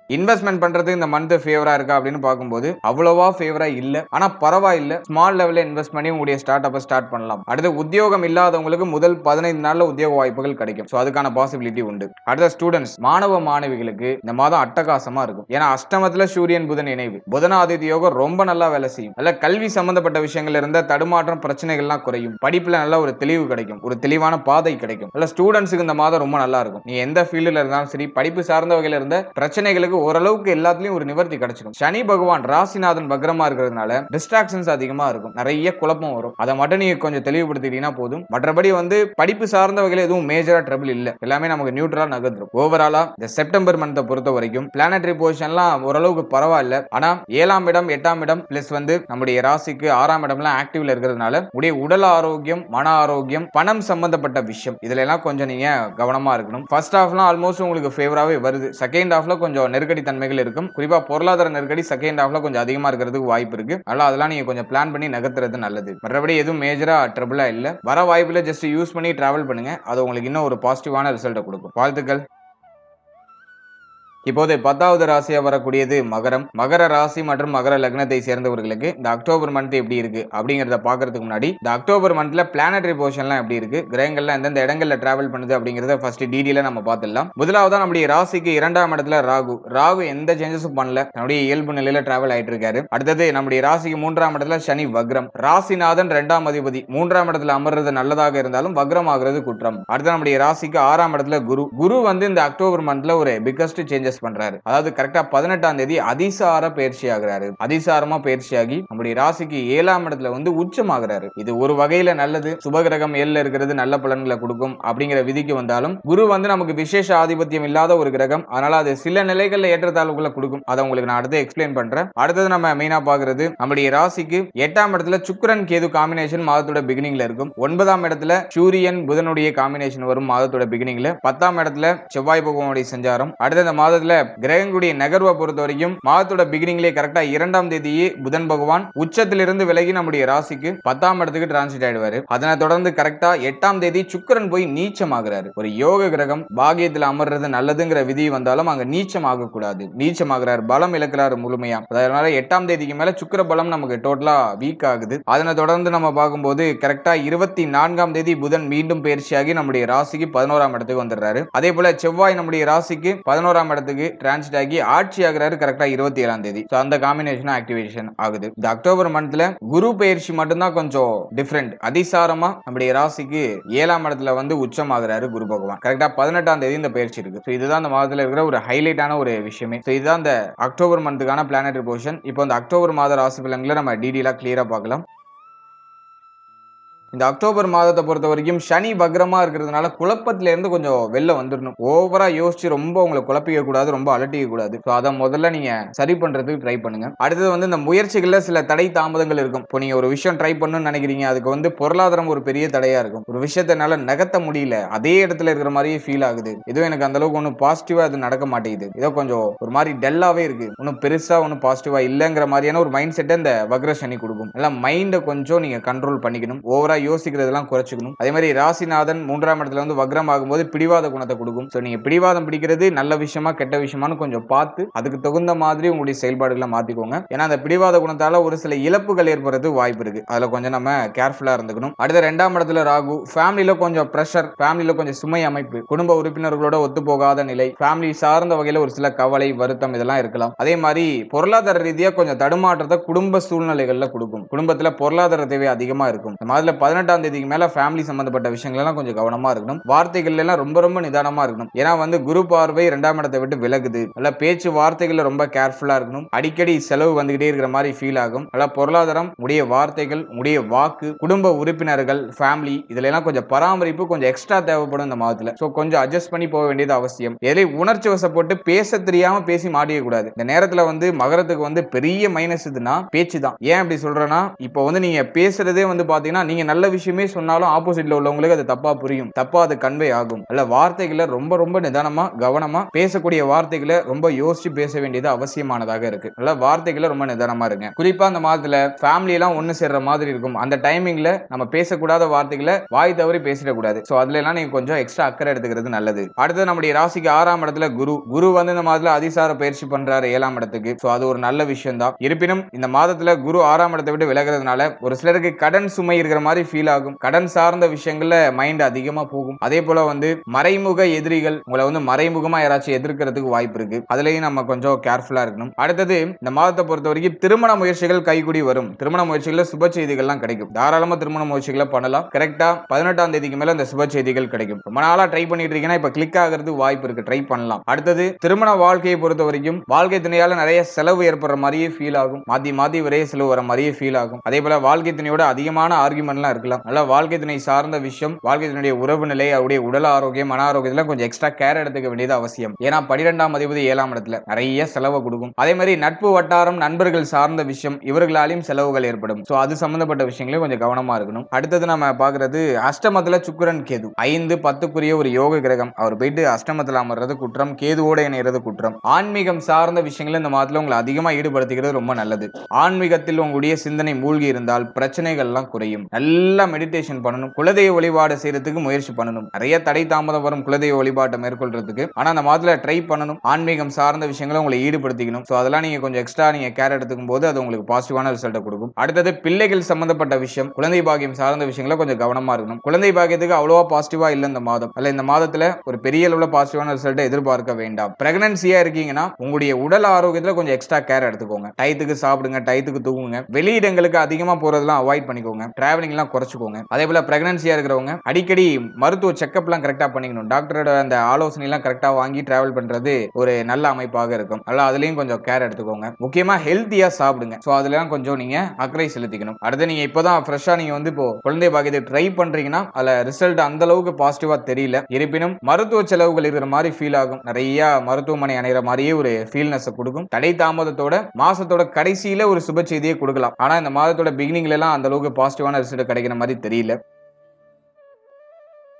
இன்வெஸ்ட்மெண்ட் பண்றது இந்த மந்த் ஃபேவரா இருக்கா அப்படின்னு பார்க்கும்போது அவ்வளவா ஃபேவரா இல்ல. ஆனா பரவாயில்ல. ஸ்மால் லெவல்ல இன்வெஸ்ட் பண்ணி உங்களுடைய ஸ்டார்ட் அப்ப ஸ்டார்ட் பண்ணலாம். அடுத்து உத்தியோகம் இல்லாதவங்களுக்கு முதல் 15 நாள்ல உத்தியோக வாய்ப்புகள் கிடைக்கும். சோ அதுக்கான பாசிபிலிட்டி உண்டு. அடுத்த ஸ்டூடெண்ட்ஸ், மாணவ மாணவிகளுக்கு இந்த மாதம் அட்டகாசமா இருக்கும். ஏன்னா அஷ்டமத்துல சூரியன் புதன் இணைவு. புதன ஆதித்ய யோகம் ரொம்ப நல்லா வேலை செய்யும். நல்ல கல்வி சம்பந்தப்பட்ட விஷயங்கள்ல இருந்த தடுமாற்றம், பிரச்சனைகள்லாம் குறையும். படிப்புல நல்ல ஒரு தெளிவு கிடைக்கும். ஒரு தெளிவான பாதை கிடைக்கும். நல்ல ஸ்டூடெண்ட்ஸ்க்கு இந்த மாதம் ரொம்ப நல்லா இருக்கும். நீ எந்த ஃபீல்டுல இருந்தாலும் சரி, படிப்பு சார்ந்த வகையில இருந்த பிரச்சனைகளுக்கு ஓரளவுக்கு எல்லாத்துலயும் ஒரு நிவர்த்தி கிடைச்சிடும். சனி பகவான் ராசிநாதன் வக்ரமா இருக்கிறதுனால டிஸ்ட்ராக்ஷன்ஸ் அதிகமா இருக்கும். நிறைய குழப்பம் வரும். அதை மட்டும் நீங்க கொஞ்சம் தெளிவுபடுத்திட்டீங்கன்னா போதும். மற்றபடி வந்து படிப்பு சார்ந்த வகையில எதுவும் மேஜரா ட்ரபிள் இல்ல. எல்லாமே நமக்கு நியூட்ரலா நகர்ந்துரும். ஓவராலா இந்த செப்டம்பர் மந்த்தை பொறுத்த வரைக்கும் பிளானட்டரி பொசிஷன்லாம் ஓரளவுக்கு பரவாயில்ல. ஆனா 7ஆம் இடம், 8ஆம் இடம் பிளஸ் வந்து நம்முடைய ராசிக்கு 6ஆம் இடம்லாம் ஆக்டிவ்ல இருக்கிறதுனால உடைய உடல் ஆரோக்கியம், மன ஆரோக்கியம், பணம் சம்பந்தப்பட்ட விஷயம் இதுல எல்லாம் கொஞ்சம் நீங்க கவனமா இருக்கணும். ஃபர்ஸ்ட் ஹாஃப்லாம் ஆல்மோஸ்ட் உங்களுக்கு ஃபேவராவே வருது. செகண்ட் ஹாஃப்ல கொஞ்சம் நெருக்கடி தன்மைகள் இருக்கும். குறிப்பா பொருளாதார நெருக்கடி செகண்ட் ஹாஃப்ல கொஞ்சம் அதிகமா இருக்கிறதுக்கு வாய்ப்பு இருக்கு. அதெல்லாம் நீங்க கொஞ்சம் பிளான் பண்ணி நகர்த்துறது நல்லது. மற்றபடி எதுவும் மேஜரா ட்ரபிளா இல்ல. வர வாய்ப்புல ஜஸ்ட் யூஸ் பண்ணி டிராவல் பண்ணுங்க. அது உங்களுக்கு இன்னும் ஒரு பாசிட்டிவான ரிசல்ட் கொடுக்கும். வாழ்த்துக்கள். இப்போது 10வது ராசியா வரக்கூடியது மகரம். மகர ராசி மற்றும் மகர லக்னத்தை சேர்ந்தவர்களுக்கு இந்த அக்டோபர் மந்த் எப்படி இருக்கு அப்படிங்கறத பாக்குறதுக்கு முன்னாடி இந்த அக்டோபர் மந்த்ல பிளானட்டரி பொசிஷன்லாம் எப்படி இருக்கு, கிரகங்கள்லாம் எந்தெந்த இடங்கள்ல டிராவல் பண்ணுது அப்படிங்கறத ஃபர்ஸ்ட் டீடைலா நம்ம பார்த்துடலாம். முதலாவதா நம்முடைய ராசிக்கு 2ஆம் இடத்துல ராகு. ராகு எந்த சேஞ்சஸும் பண்ணல. நம்முடைய இயல்பு நிலையில டிராவல் ஆயிட்டு இருக்காரு. அடுத்தது நம்முடைய ராசிக்கு 3ஆம் இடத்துல சனி வக்ரம். ராசிநாதன் 2ஆம் அதிபதி 3ஆம் இடத்துல அமர்றது நல்லதாக இருந்தாலும் வக்ரம் ஆகிறது குற்றம். அடுத்து நம்முடைய ராசிக்கு 6ஆம் இடத்துல குரு. குரு வந்து இந்த அக்டோபர் மந்த்ல ஒரு பிகஸ்ட் சேஞ்சஸ் பண்றாரு. அதாவது கரெக்டா 18ஆம் தேதி அதிசார பயிற்சி ஆகிறாரு. அதிசாரமா பயிற்சியாகி நம்முடைய ராசிக்கு 7ஆம் இடத்துல வந்து உச்சமாகிறாரு. இது ஒரு வகையில நல்லது. சுபகிரகம் 7ல இருக்கிறது நல்ல பலன்களை கொடுக்கும் அப்படிங்கிற விதிக்கு வந்தாலும் குரு வந்து நமக்கு விசேஷ ஆதிபத்தியம் இல்லாத ஒரு கிரகம். அதனால அது சில நிலைகள்ல ஏற்றத்தாழ்வுகளை கொடுக்கும். அதை உங்களுக்கு நான் அடுத்து எக்ஸ்பிளைன் பண்றேன். அடுத்தது நம்ம மெயினா பாக்குறது நம்முடைய ராசிக்கு 8ஆம் இடத்துல சுக்கிரன் கேது காம்பினேஷன் மாதத்தோட பிகினிங்ல இருக்கும். 9ஆம் இடத்துல சூரியன் புதனுடைய காம்பினேஷன் வரும் மாதத்தோட பிகினிங்ல. 10ஆம் இடத்துல செவ்வாய் பகவானுடைய சஞ்சாரம். அடுத்த இந்த மாதத்துல கிரகங்களுடைய நகர்வை பொறுத்த வரைக்கும் மாதத்தோட பிகினிங்லேயே கரெக்டா 2ஆம் தேதியே புதன் பகவான் உச்சத்திலிருந்து விலகி நம்முடைய ராசிக்கு 10ஆம் இடத்துக்கு டிரான்சிட் ஆயிடுவாரு. அதனை தொடர்ந்து கரெக்டா 8ஆம் தேதி சுக்கிரன் போய் நீச்சமாகிறாரு. ஒரு யோக கிரகம் பாகியத்தில் அமர்றது நல்லதுங்கிற விதி வந்தாலும் அங்க நீச்சம் ஆகக்கூடாது. நீச்சமாகிறார், பலம் இழக்கிறாரு முழுமையா. அதனால 8ஆம் தேதிக்கு மேல சுக்கிர பலம் நமக்கு டோட்டலா வீக் ஆகுது. அதனை தொடர்ந்து நம்ம பார்க்கும்போது கரெக்டா 24ஆம் தேதி புதன் மீண்டும் பயிற்சியாகி நம்முடைய ராசிக்கு 11ஆம் இடத்துக்கு வந்துடுறாரு. அதே போல செவ்வாய் நம்முடைய ராசிக்கு 11ஆம் இடத்துக்கு டிரான்சிட் ஆகி ஆட்சி ஆகிறாரு கரெக்டா 27ஆம் தேதி. சோ அந்த காம்பினேஷன் ஆக்டிவேஷன் ஆகுது. இந்த அக்டோபர் மந்த்ல குரு பயிற்சி மட்டும் தான் கொஞ்சம் டிஃபரெண்ட். அதிசாரமா நம்முடைய ராசிக்கு 7ஆம் இடத்துல வந்து உச்சம் ஆகிறாரு குரு பகவான். கரெக்டா 18ஆம் தேதி இந்த பயிற்சி இருக்கு. சோ இதுதான் இந்த மாதத்துல இருக்கிற ஒரு ஹைலைட்டான ஒரு விஷயமே. சோ இதுதான் இந்த அக்டோபர் மந்த்துக்கான பிளானட்டரி பொசிஷன். இப்போ இந்த அக்டோபர் மாத ராசி பலன்களை நம்ம டீடைலா கிளியரா பார்க்கலாம். இந்த அக்டோபர் மாதத்தை பொறுத்த வரைக்கும் சனி வக்ரமா இருக்கிறதுனால குழப்பத்தில இருந்து கொஞ்சம் வெளில வந்துடணும். ஓவரா யோசிச்சு ரொம்ப உங்களை குழப்பிக்க கூடாது, ரொம்ப அலட்டிக்க கூடாது. ஸோ அதை முதல்ல நீங்க சரி பண்றதுக்கு ட்ரை பண்ணுங்க. அடுத்தது வந்து இந்த முயற்சிகள்ல சில தடை தாமதங்கள் இருக்கும். இப்போ நீங்க ஒரு விஷயம் ட்ரை பண்ணணும்னு நினைக்கிறீங்க, அதுக்கு வந்து பொருளாதாரம் ஒரு பெரிய தடையா இருக்கும். ஒரு விஷயத்தை என்னால நகர்த்த முடியல, அதே இடத்துல இருக்கிற மாதிரியே ஃபீல் ஆகுது. ஏதோ எனக்கு அந்த அளவுக்கு ஒன்றும் பாசிட்டிவா அது நடக்க மாட்டேங்குது, ஏதோ கொஞ்சம் ஒரு மாதிரி டல்லாவே இருக்கு, ஒன்றும் பெருசா ஒன்றும் பாசிட்டிவா இல்லைங்கிற மாதிரியான ஒரு மைண்ட் செட்டை இந்த வக்ர சனி கொடுக்கும். எல்லாம் மைண்டை கொஞ்சம் நீங்க கண்ட்ரோல் பண்ணிக்கணும். ஓவரா யோசிக்கிறதெல்லாம் குறைச்சிக்கணும். அதே மாதிரி ராசிநாதன் 3ஆம் இடத்துல வந்து வக்ரம் ஆகும்போது பிடிவாத குணத்தை கொடுக்கும். சோ நீங்க பிடிவாதம் பிடிக்கிறது நல்ல விஷயமா கெட்ட விஷயமானு கொஞ்சம் பார்த்து அதுக்கு தகுந்த மாதிரி உங்களுடைய செயல்பாடுகளை மாத்திக்கோங்க. ஏன்னா அந்த பிடிவாத குணத்தால ஒரு சில இழப்புகள் ஏற்படுறது வாய்ப்பு இருக்கு. அதுல கொஞ்சம் நம்ம கேர்ஃபுல்லா இருந்துக்கணும். அடுத்த 2ஆம் இடத்துல ராகு, ஃபேமிலில கொஞ்சம் பிரஷர், ஃபேமிலில கொஞ்சம் சுமை அமைப்பு, குடும்ப உறுப்பினர்களோட ஒத்து போகாத நிலை, ஃபேமிலி சார்ந்த வகையில ஒரு சில கவலை, வருத்தம் இதெல்லாம் இருக்கலாம். அதே மாதிரி பொருளாதார ரீதியா கொஞ்சம் தடுமாற்றத்தை குடும்ப சூழ்நிலைகள்ல கொடுக்கும். குடும்பத்துல பொருளாதார தேவை அதிகமா இருக்கும். இந்த மாதிரி 18ஆம் தேதிக்கு மேல ஃபேமிலி சம்பந்தப்பட்ட விஷயங்கள் எல்லாம் கொஞ்சம் கவனமா இருக்கணும். வார்த்தைகள் எல்லாம் ரொம்ப ரொம்ப நிதானமா இருக்கணும். ஏன்னா வந்து குரு பார்வை 2ஆம் இடத்தை விட்டு விலகுது. நல்ல பேச்சு வார்த்தைகள்ல ரொம்ப கேர்ஃபுல்லா இருக்கணும். அடிக்கடி செலவு வந்துகிட்டே இருக்கிற மாதிரி ஃபீல் ஆகும். நல்ல பொருளாதாரம், உடைய வார்த்தைகள், உடைய வாக்கு, குடும்ப உறுப்பினர்கள், ஃபேமிலி இதுல எல்லாம் கொஞ்சம் பராமரிப்பு கொஞ்சம் எக்ஸ்ட்ரா தேவைப்படும் இந்த மாதத்துல. சோ கொஞ்சம் அட்ஜஸ்ட் பண்ணி போக வேண்டியது அவசியம். எதை உணர்ச்சி வசப்பட்டு பேச தெரியாம பேசி மாட்டிக்க கூடாது. இந்த நேரத்துல வந்து மகரத்துக்கு வந்து பெரிய மைனஸ் இதுனா பேச்சு தான். ஏன் அப்படி சொல்றேன்னா, இப்போ வந்து நீங்க பேசுறதே வந்து பாத்தீங்கன்னா நீங்க நல்ல விஷயமே சொன்னாலும் ஆப்போசிட்ல உள்ளவங்களுக்கு அது தப்பா புரியும், தப்பா அது கன்வே ஆகும். அல்ல வார்த்தைகளை ரொம்ப ரொம்ப நிதானமா கவனமா பேசக்கூடிய வார்த்தைகளை ரொம்ப யோசிச்சு பேச வேண்டியது அவசியமானதாக இருக்கு. அல்ல வார்த்தைகளை ரொம்ப நிதானமா இருங்க. குறிப்பா அந்த மாதத்துல ஃபேமிலி எல்லாம் ஒண்ணு சேர்ற மாதிரி இருக்கும். அந்த டைமிங்ல நம்ம பேசக்கூடாத வார்த்தைகளை வாய் தவறி பேசிடக்கூடாது. சோ அதுல எல்லாம் நீங்க கொஞ்சம் எக்ஸ்ட்ரா அக்கறை எடுத்துக்கிறது நல்லது. அடுத்து நம்முடைய ராசிக்கு 6ஆம் இடத்துல குரு வந்து இந்த மாதத்துல அதிசார பயிற்சி பண்றாரு 7ஆம் இடத்துக்கு. சோ அது ஒரு நல்ல விஷயம் தான். இருப்பினும் இந்த மாதத்துல குரு 6ஆம் இடத்தை விட்டு விலகிறதுனால ஒரு சிலருக்கு கடன் சுமை இருக்கிற மாதிரி ஃபீல் ஆகும். கடன் சார்ந்த விஷயங்கள்ல மைண்ட் அதிகமா போகும். அதே போல வந்து மறைமுக எதிரிகள் உங்களை வந்து மறைமுகமா யாராச்சும் எதிர்க்கிறதுக்கு வாய்ப்பு இருக்கு. அதுலயும் நம்ம கொஞ்சம் கேர்ஃபுல்லா இருக்கணும். அடுத்தது இந்த மாதத்தை பொறுத்த வரைக்கும் திருமண முயற்சிகள் கைகூடி வரும். திருமண முயற்சிகள் சுப செய்திகள்லாம் கிடைக்கும். தாராளமா திருமண முயற்சிகளை பண்ணலாம். கரெக்டா 18ஆம் தேதிக்கு மேல இந்த சுப செய்திகள் கிடைக்கும். ரொம்ப நாளா ட்ரை பண்ணிட்டு இருக்கீங்கன்னா இப்ப கிளிக் ஆகிறது வாய்ப்பு இருக்கு. ட்ரை பண்ணலாம். அடுத்தது திருமண வாழ்க்கையை பொறுத்த வரைக்கும் வாழ்க்கை துணையால நிறைய செலவு ஏற்படுற மாதிரியே ஃபீல் ஆகும். மாத்தி மாத்தி ஒரே செலவு வர மாதிரியே ஃபீல் ஆகும். அதே போல வாழ்க்கை துணையோட அதிகமான ஆர்குமெண்ட்லாம் இருக்கலாம். நல்ல வாழ்க்கை துணை சார்ந்த விஷயம், வாழ்க்கை துணையுடைய உறவு நிலை, அவருடைய உடல் ஆரோக்கியம், மன ஆரோக்கியத்துல கொஞ்சம் எக்ஸ்ட்ரா கேர் எடுத்துக்க வேண்டியது அவசியம். ஏன்னா 12ஆம் அதிபதி 7ஆம் இடத்துல நிறைய செலவு கொடுக்கும். அதே மாதிரி நட்பு வட்டாரம், நண்பர்கள் சார்ந்த விஷயம் இவர்களாலையும் செலவுகள் ஏற்படும். சோ அது சம்பந்தப்பட்ட விஷயங்களையும் கொஞ்சம் கவனமா இருக்கணும். அடுத்தது நம்ம பாக்குறது அஷ்டமத்துல சுக்கிரன் கேது 5 10க்குரிய ஒரு யோக கிரகம். அவர் போயிட்டு அஷ்டமத்துல அமர்றது குற்றம், கேதுவோட இணைறது குற்றம். ஆன்மீகம் சார்ந்த விஷயங்கள் இந்த மாதத்துல உங்களை அதிகமா ஈடுபடுத்திக்கிறது ரொம்ப நல்லது. ஆன்மீகத்தில் உங்களுடைய சிந்தனை மூழ்கி இருந்தால் பிரச்சனைகள் எல்லாம் குறையும். நல்லா மெடிடேஷன் பண்ணணும். குலதெய்வ வழிபாடு செய்யறதுக்கு முயற்சி பண்ணணும். நிறைய தடை தாமதம் வரும் குலதெய்வ வழிபாட்டை மேற்கொள்றதுக்கு. ஆனா அந்த மாதத்துல ட்ரை பண்ணணும். ஆன்மீகம் சார்ந்த விஷயங்களை உங்களை ஈடுபடுத்திக்கணும். சோ அதெல்லாம் நீங்க கொஞ்சம் எக்ஸ்ட்ரா நீங்க கேர் எடுத்துக்கும் போது அது உங்களுக்கு பாசிட்டிவான ரிசல்ட் கொடுக்கும். அடுத்தது பிள்ளைகள் சம்பந்தப்பட்ட விஷயம், குழந்தை பாக்கியம் சார்ந்த விஷயங்களை கொஞ்சம் கவனமா இருக்கணும். குழந்தை பாக்கியத்துக்கு அவ்வளவா பாசிட்டிவா இல்ல இந்த மாதம். அல்ல இந்த மாதத்துல ஒரு பெரிய அளவுல பாசிட்டிவான ரிசல்ட்டை எதிர்பார்க்க வேண்டாம். பிரெக்னன்சியா இருக்கீங்கன்னா உங்களுடைய உடல் ஆரோக்கியத்துல கொஞ்சம் எக்ஸ்ட்ரா கேர் எடுத்துக்கோங்க. டயத்துக்கு சாப்பிடுங்க, டயத்துக்கு தூங்குங்க. வெளியிடங்களுக்கு அதிகமா போறதெல்லாம் அவாய்ட் பண்ணிக்கோங்க. டிராவலிங் எல்லாம் குறைச்சுக்கோங்க. அதே போல பிரெக்னன்சியா இருக்கிறவங்க அடிக்கடி மருத்துவ செக்அப் எல்லாம் கரெக்டா பண்ணிக்கணும். டாக்டரோட அந்த ஆலோசனை எல்லாம் கரெக்டா வாங்கி டிராவல் பண்றது ஒரு நல்ல அமைப்பாக இருக்கும். அதுலயும் கொஞ்சம் கேர் எடுத்துக்கோங்க. முக்கியமா ஹெல்த்தியா சாப்பிடுங்க. சோ அதெல்லாம் கொஞ்சம் நீங்க அக்கறை செலுத்திக்கணும். அடுத்து நீங்க இப்பதான் ஃப்ரெஷ்ஷா நீங்க வந்து இப்போ குழந்தை பாக்கியத்தை ட்ரை பண்றீங்கன்னா அதுல ரிசல்ட் அந்த அளவுக்கு பாசிட்டிவா தெரியல. இருப்பினும் மருத்துவ செலவுகள் இருக்கிற மாதிரி ஃபீல் ஆகும். நிறைய மருத்துவமனை அணைகிற மாதிரியே ஒரு ஃபீல்னஸ் கொடுக்கும். தடை தாமதத்தோட மாசத்தோட கடைசியில ஒரு சுப செய்தியை கொடுக்கலாம். ஆனா இந்த மாதத்தோட பிகினிங்ல எல்லாம் அந்த அளவுக்கு பாசிட்டிவான ரிசல்ட் கிடைக்கிற மாதிரி தெரியல.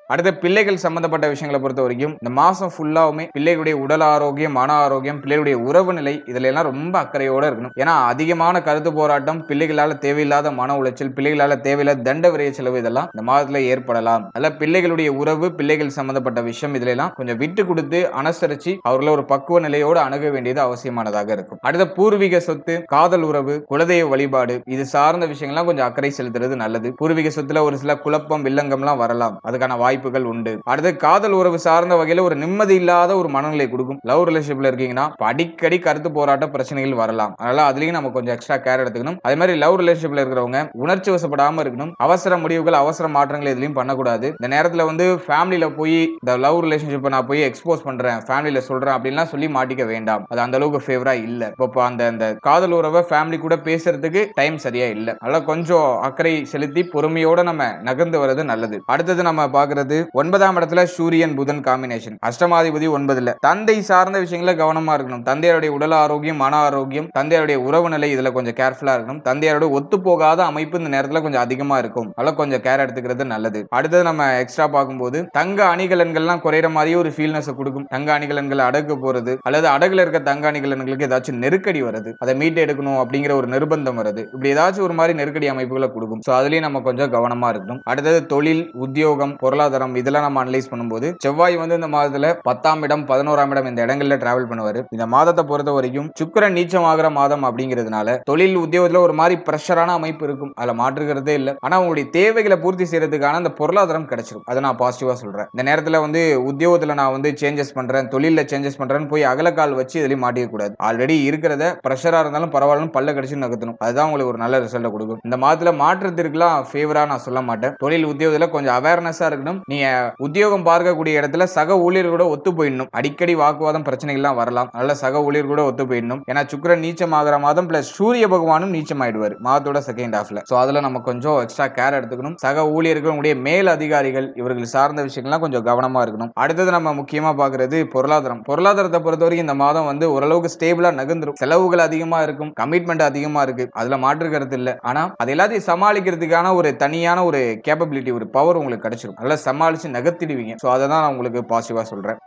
அடுத்த பிள்ளைகள் சம்பந்தப்பட்ட விஷயங்களை பொறுத்த வரைக்கும் இந்த மாசம் ஃபுல்லாவுமே பிள்ளைகளுடைய உடல் ஆரோக்கியம், மன ஆரோக்கியம், பிள்ளைகளுடைய உறவு நிலை இதுல எல்லாம் ரொம்ப அக்கறையோட இருக்கணும். ஏன்னா அதிகமான கருத்து போராட்டம், பிள்ளைகளால தேவையில்லாத மன உளைச்சல், பிள்ளைகளால தேவையில்லாத தண்ட விரைய செலவு இதெல்லாம் இந்த மாதத்துல ஏற்படலாம். அல்ல பிள்ளைகளுடைய உறவு, பிள்ளைகள் சம்பந்தப்பட்ட விஷயம் இதுல எல்லாம் கொஞ்சம் விட்டு கொடுத்து அனுசரிச்சு அவர்களை ஒரு பக்குவ நிலையோடு அணுக வேண்டியது அவசியமானதாக இருக்கும். அடுத்த பூர்வீக சொத்து, காதல் உறவு, குலதெய்வ வழிபாடு இது சார்ந்த விஷயங்கள்லாம் கொஞ்சம் அக்கறை செலுத்துறது நல்லது. பூர்வீக சொத்துல ஒரு சில குழப்பம், வில்லங்கம்லாம் வரலாம். அதுக்கான வாய்ப்பு வாய்ப்புகள் உண்டு. அடுத்து காதல் உறவு சார்ந்த வகையில ஒரு நிம்மதி இல்லாத ஒரு மனநிலை கொடுக்கும். லவ் ரிலேஷன்ஷிப்ல இருக்கீங்கன்னா அடிக்கடி கருத்து போராட்ட பிரச்சனைகள் வரலாம். அதனால அதுலயும் நம்ம கொஞ்சம் எக்ஸ்ட்ரா கேர் எடுத்துக்கணும். அதே மாதிரி லவ் ரிலேஷன்ஷிப்ல இருக்கிறவங்க உணர்ச்சி வசப்படாம இருக்கணும். அவசர முடிவுகள் அவசர மாற்றங்கள் எதுலயும் பண்ணக்கூடாது. இந்த நேரத்துல வந்து ஃபேமிலில போய் இந்த லவ் ரிலேஷன்ஷிப்பை நான் போய் எக்ஸ்போஸ் பண்றேன், ஃபேமிலில சொல்றேன் அப்படின்லாம் சொல்லி மாட்டிக்க வேண்டாம். அது அந்த அளவுக்கு ஃபேவரா இல்ல. இப்போ அந்த காதல் உறவை ஃபேமிலி கூட பேசுறதுக்கு டைம் சரியா இல்ல. அதனால கொஞ்சம் அக்கறை செலுத்தி பொறுமையோட நம்ம நகர்ந்து வர்றது நல்லது. அடுத்தது நம்ம பாக்குறது 9ஆம் இடத்துல சூரியன் புதன் காம்பினேஷன். அஷ்டமாதிபதி 9ல. தந்தை சார்ந்த விஷயங்கள கவனமா இருக்கணும். தந்தையருடைய உடல் ஆரோக்கியம், மன ஆரோக்கியம், தந்தையருடைய உறவு நிலை இதுல கொஞ்சம் கேர்ஃபுல்லா இருக்கணும். தந்தையரோட ஒத்து போகாத அமைப்பு இந்த நேரத்துல கொஞ்சம் அதிகமா இருக்கும். அதனால கொஞ்சம் கேர் எடுத்துக்கிறது நல்லது. அடுத்தது நம்ம எக்ஸ்ட்ரா பார்க்கும்போது தங்க அணிகலன்கள்லாம் குறையிற மாதிரியே ஒரு ஃபீல்னஸ் கொடுக்கும். தங்க அணிகலன்கள் அடகு போறது அல்லது அடகுல இருக்க தங்க அணிகலன்களுக்கு ஏதாச்சும் நெருக்கடி வருது, அதை மீட்டு எடுக்கணும் அப்படிங்கிற ஒரு நிர்பந்தம் வருது. இப்படி ஏதாச்சும் ஒரு மாதிரி நெருக்கடி அமைப்புகளை கொடுக்கும். சோ அதுலயும் நம்ம கொஞ்சம் கவனமா இருக்கணும். அடுத்தது தொழில், உத்தியோகம், பொருளாதாரம் இதெல்லாம் நம்ம அனலைஸ் பண்ணும்போது செவ்வாய் வந்து இந்த மாதத்துல 10ஆம் இடம் 11ஆம் இடம் இந்த இடங்கள்ல டிராவல் பண்ணுவாரு. இந்த மாதத்தை பொறுத்த வரைக்கும் சுக்கிரன் நீச்சமாகிற மாதம் அப்படிங்கிறதுனால தொழில் உத்தியோகத்துல ஒரு மாதிரி பிரஷரான அமைப்பு இருக்கும். அதுல மாற்றுகிறதே இல்லை. ஆனா உங்களுடைய தேவைகளை பூர்த்தி செய்யறதுக்கான அந்த பொருளாதாரம் கிடைச்சிடும். அதை நான் பாசிட்டிவா சொல்றேன். இந்த நேரத்துல வந்து உத்தியோகத்துல நான் வந்து சேஞ்சஸ் பண்றேன், தொழில சேஞ்சஸ் பண்றேன்னு போய் அகலக்கால் வச்சு இதுலயும் மாட்டிக்க கூடாது. ஆல்ரெடி இருக்கிறத பிரஷரா இருந்தாலும் பரவாயில்ல பல்ல கடிச்சு நகர்த்தணும். அதுதான் உங்களுக்கு ஒரு நல்ல ரிசல்ட் கொடுக்கும். இந்த மாதத்துல மாற்றத்திற்குலாம் ஃபேவரா நான் சொல்ல மாட்டேன். தொழில் உத்தியோகத்துல கொஞ்சம் அவேர்னஸா இருக்கணும். நீங்க உத்தியோகம் பார்க்கக்கூடிய இடத்துல சக ஊழியர்களோட ஒத்து போயிடணும். அடிக்கடி வாக்குவாதம் பிரச்சனைகள்லாம் வரலாம். நல்ல சக ஊழியர் கூட ஒத்து போயிடணும். ஏன்னா சுக்கிரன் நீச்சம் ஆகிற மாதம் பிளஸ் சூரிய பகவானும் நீச்சம் ஆயிடுவார் மாதத்தோட செகண்ட் ஹாஃப்ல. சோ அதுல நம்ம கொஞ்சம் எக்ஸ்ட்ரா கேர் எடுத்துக்கணும். சக ஊழியர்கள், உங்களுடைய மேல் அதிகாரிகள் இவர்கள் சார்ந்த விஷயங்கள்லாம் கொஞ்சம் கவனமா இருக்கணும். அடுத்தது நம்ம முக்கியமா பாக்குறது பொருளாதாரம். பொருளாதாரத்தை பொறுத்தவரைக்கும் இந்த மாதம் வந்து ஓரளவுக்கு ஸ்டேபிளா நகர்ந்துரும். செலவுகள் அதிகமா இருக்கும், கமிட்மெண்ட் அதிகமா இருக்கு, அதுல மாற்று கருத்து இல்ல. ஆனா அது எல்லாத்தையும் சமாளிக்கிறதுக்கான ஒரு தனியான ஒரு கேப்பபிலிட்டி, ஒரு பவர் உங்களுக்கு கிடைச்சிடும். நல்லா சமாளிச்சு நகர்த்திடுவீங்க. சோ அதை தான் நான் உங்களுக்கு பாசிட்டிவா சொல்றேன்.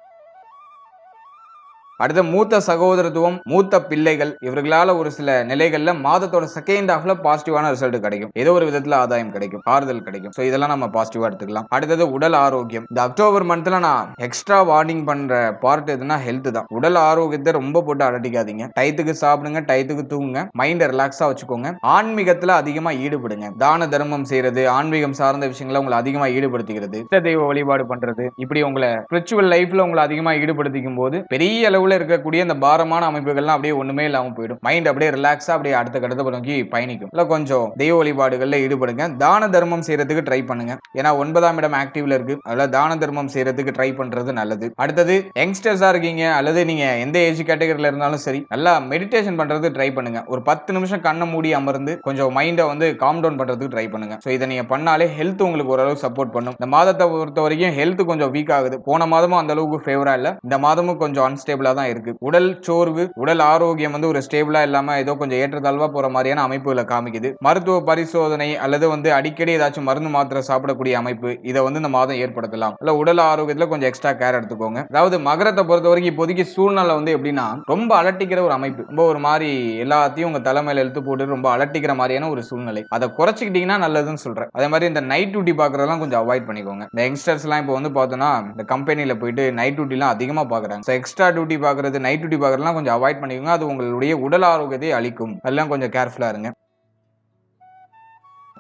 அடுத்த மூத்த சகோதரத்துவம், மூத்த பிள்ளைகள் இவர்களால ஒரு சில நிலைகள்ல மாதத்தோட செகண்ட் ஹாஃப்ல பாசிட்டிவான ரிசல்ட் கிடைக்கும். ஏதோ ஒரு விதத்துல ஆதாயம் கிடைக்கும், ஆறுதல் கிடைக்கும். சோ இதெல்லாம் நம்ம பாசிட்டிவா எடுத்துக்கலாம். அடுத்தது உடல் ஆரோக்கியம். இந்த அக்டோபர் மந்த்ல நான் எக்ஸ்ட்ரா வார்னிங் பண்ற பார்ட் எதுனா ஹெல்த் தான். உடல் ஆரோக்கியத்தை ரொம்ப போட்டு அலட்டிக்காதீங்க. டயத்துக்கு சாப்பிடுங்க, டயத்துக்கு தூங்குங்க, மைண்டை ரிலாக்ஸா வச்சுக்கோங்க. ஆன்மீகத்துல அதிகமா ஈடுபடுங்க. தான தர்மம் செய்யறது, ஆன்மீகம் சார்ந்த விஷயங்களை உங்களை அதிகமா ஈடுபடுத்திக்கிறது, இஷ்ட தெய்வ வழிபாடு பண்றது, இப்படி உங்களை ஸ்பிரிச்சுவல் லைஃப்ல உங்களை அதிகமா ஈடுபடுத்திக்கும் போது பெரிய அளவு இருக்கக்கூடிய இந்த பாரமான அமைப்புகள்லாம் அப்படியே ஒண்ணுமே இல்லாம போயிடும். மைண்ட் அப்படியே ரிலாக்ஸா அப்படியே அடுத்த கட்டத்தை நோக்கி பயணிக்கும். இல்ல கொஞ்சம் தெய்வ வழிபாடுகள்ல ஈடுபடுங்க. தான தர்மம் செய்யறதுக்கு ட்ரை பண்ணுங்க. ஏன்னா 9ஆம் இடம் ஆக்டிவ்ல இருக்கு. அதனால தான தர்மம் செய்யறதுக்கு ட்ரை பண்றது நல்லது. அடுத்தது யங்ஸ்டர்ஸா இருக்கீங்க அல்லது நீங்க எந்த ஏஜ் கேட்டகரியில இருந்தாலும் சரி, நல்லா மெடிடேஷன் பண்றதுக்கு ட்ரை பண்ணுங்க. ஒரு 10 நிமிஷம் கண்ணை மூடி அமர்ந்து கொஞ்சம் மைண்டை வந்து காம் டவுன் பண்றதுக்கு ட்ரை பண்ணுங்க. சோ இதை நீங்க பண்ணாலே ஹெல்த் உங்களுக்கு ஓரளவு சப்போர்ட் பண்ணும். இந்த மாதத்தை பொறுத்த வரைக்கும் ஹெல்த் கொஞ்சம் வீக் ஆகுது. போன மாதமும் அந்த அளவுக்கு ஃபேவரா இல்ல. இந்த மாதமும் கொஞ்சம் அன்ஸ்டேபிளா தான் இருக்கு. உடல் சோர்வு, உடல் ஆரோக்கியம் வந்து ஒரு ஸ்டேபிளா இல்லாம ஏதோ கொஞ்சம் ஏற்றத்தாழ்வா போற மாதிரியான அமைப்புகளை காமிக்குது. மருத்துவ பரிசோதனை அல்லது வந்து அடிக்கடி ஏதாச்சும் மருந்து மாத்திரை சாப்பிடக்கூடிய அமைப்பு இதை வந்து இந்த மாதம் ஏற்படுத்தலாம். இல்ல உடல் ஆரோக்கியத்துல கொஞ்சம் எக்ஸ்ட்ரா கேர் எடுத்துக்கோங்க. அதாவது மகரத்தை பொறுத்த வரைக்கும் இப்போதைக்கு சூழ்நிலை வந்து எப்படின்னா ரொம்ப அலட்டிக்கிற ஒரு அமைப்பு. ரொம்ப ஒரு மாதிரி எல்லாத்தையும் உங்க தலைமையில எழுத்து போட்டு ரொம்ப அலட்டிக்கிற மாதிரியான ஒரு சூழ்நிலை. அதை குறைச்சிக்கிட்டீங்கன்னா நல்லதுன்னு சொல்றேன். அதே மாதிரி இந்த நைட் டியூட்டி பாக்குறதெல்லாம் கொஞ்சம் அவாய்ட் பண்ணிக்கோங்க. இந்த யங்ஸ்டர்ஸ் எல்லாம் இப்போ வந்து பார்த்தோம்னா இந்த கம்பெனில போயிட்டு நைட் டியூட்டி எல்லாம் அதிகமா பாக்குறாங்க. எக்ஸ்ட்ரா டியூட்டி பாக்குறது, நைட் டியூட்டி பாக்குறதுலாம் கொஞ்சம் அவாய்ட் பண்ணிக்கோங்க. அது உங்களுடைய உடல் ஆரோக்கியத்தை அளிக்கும். அதெல்லாம் கொஞ்சம் கேர்ஃபுல்லா இருங்க.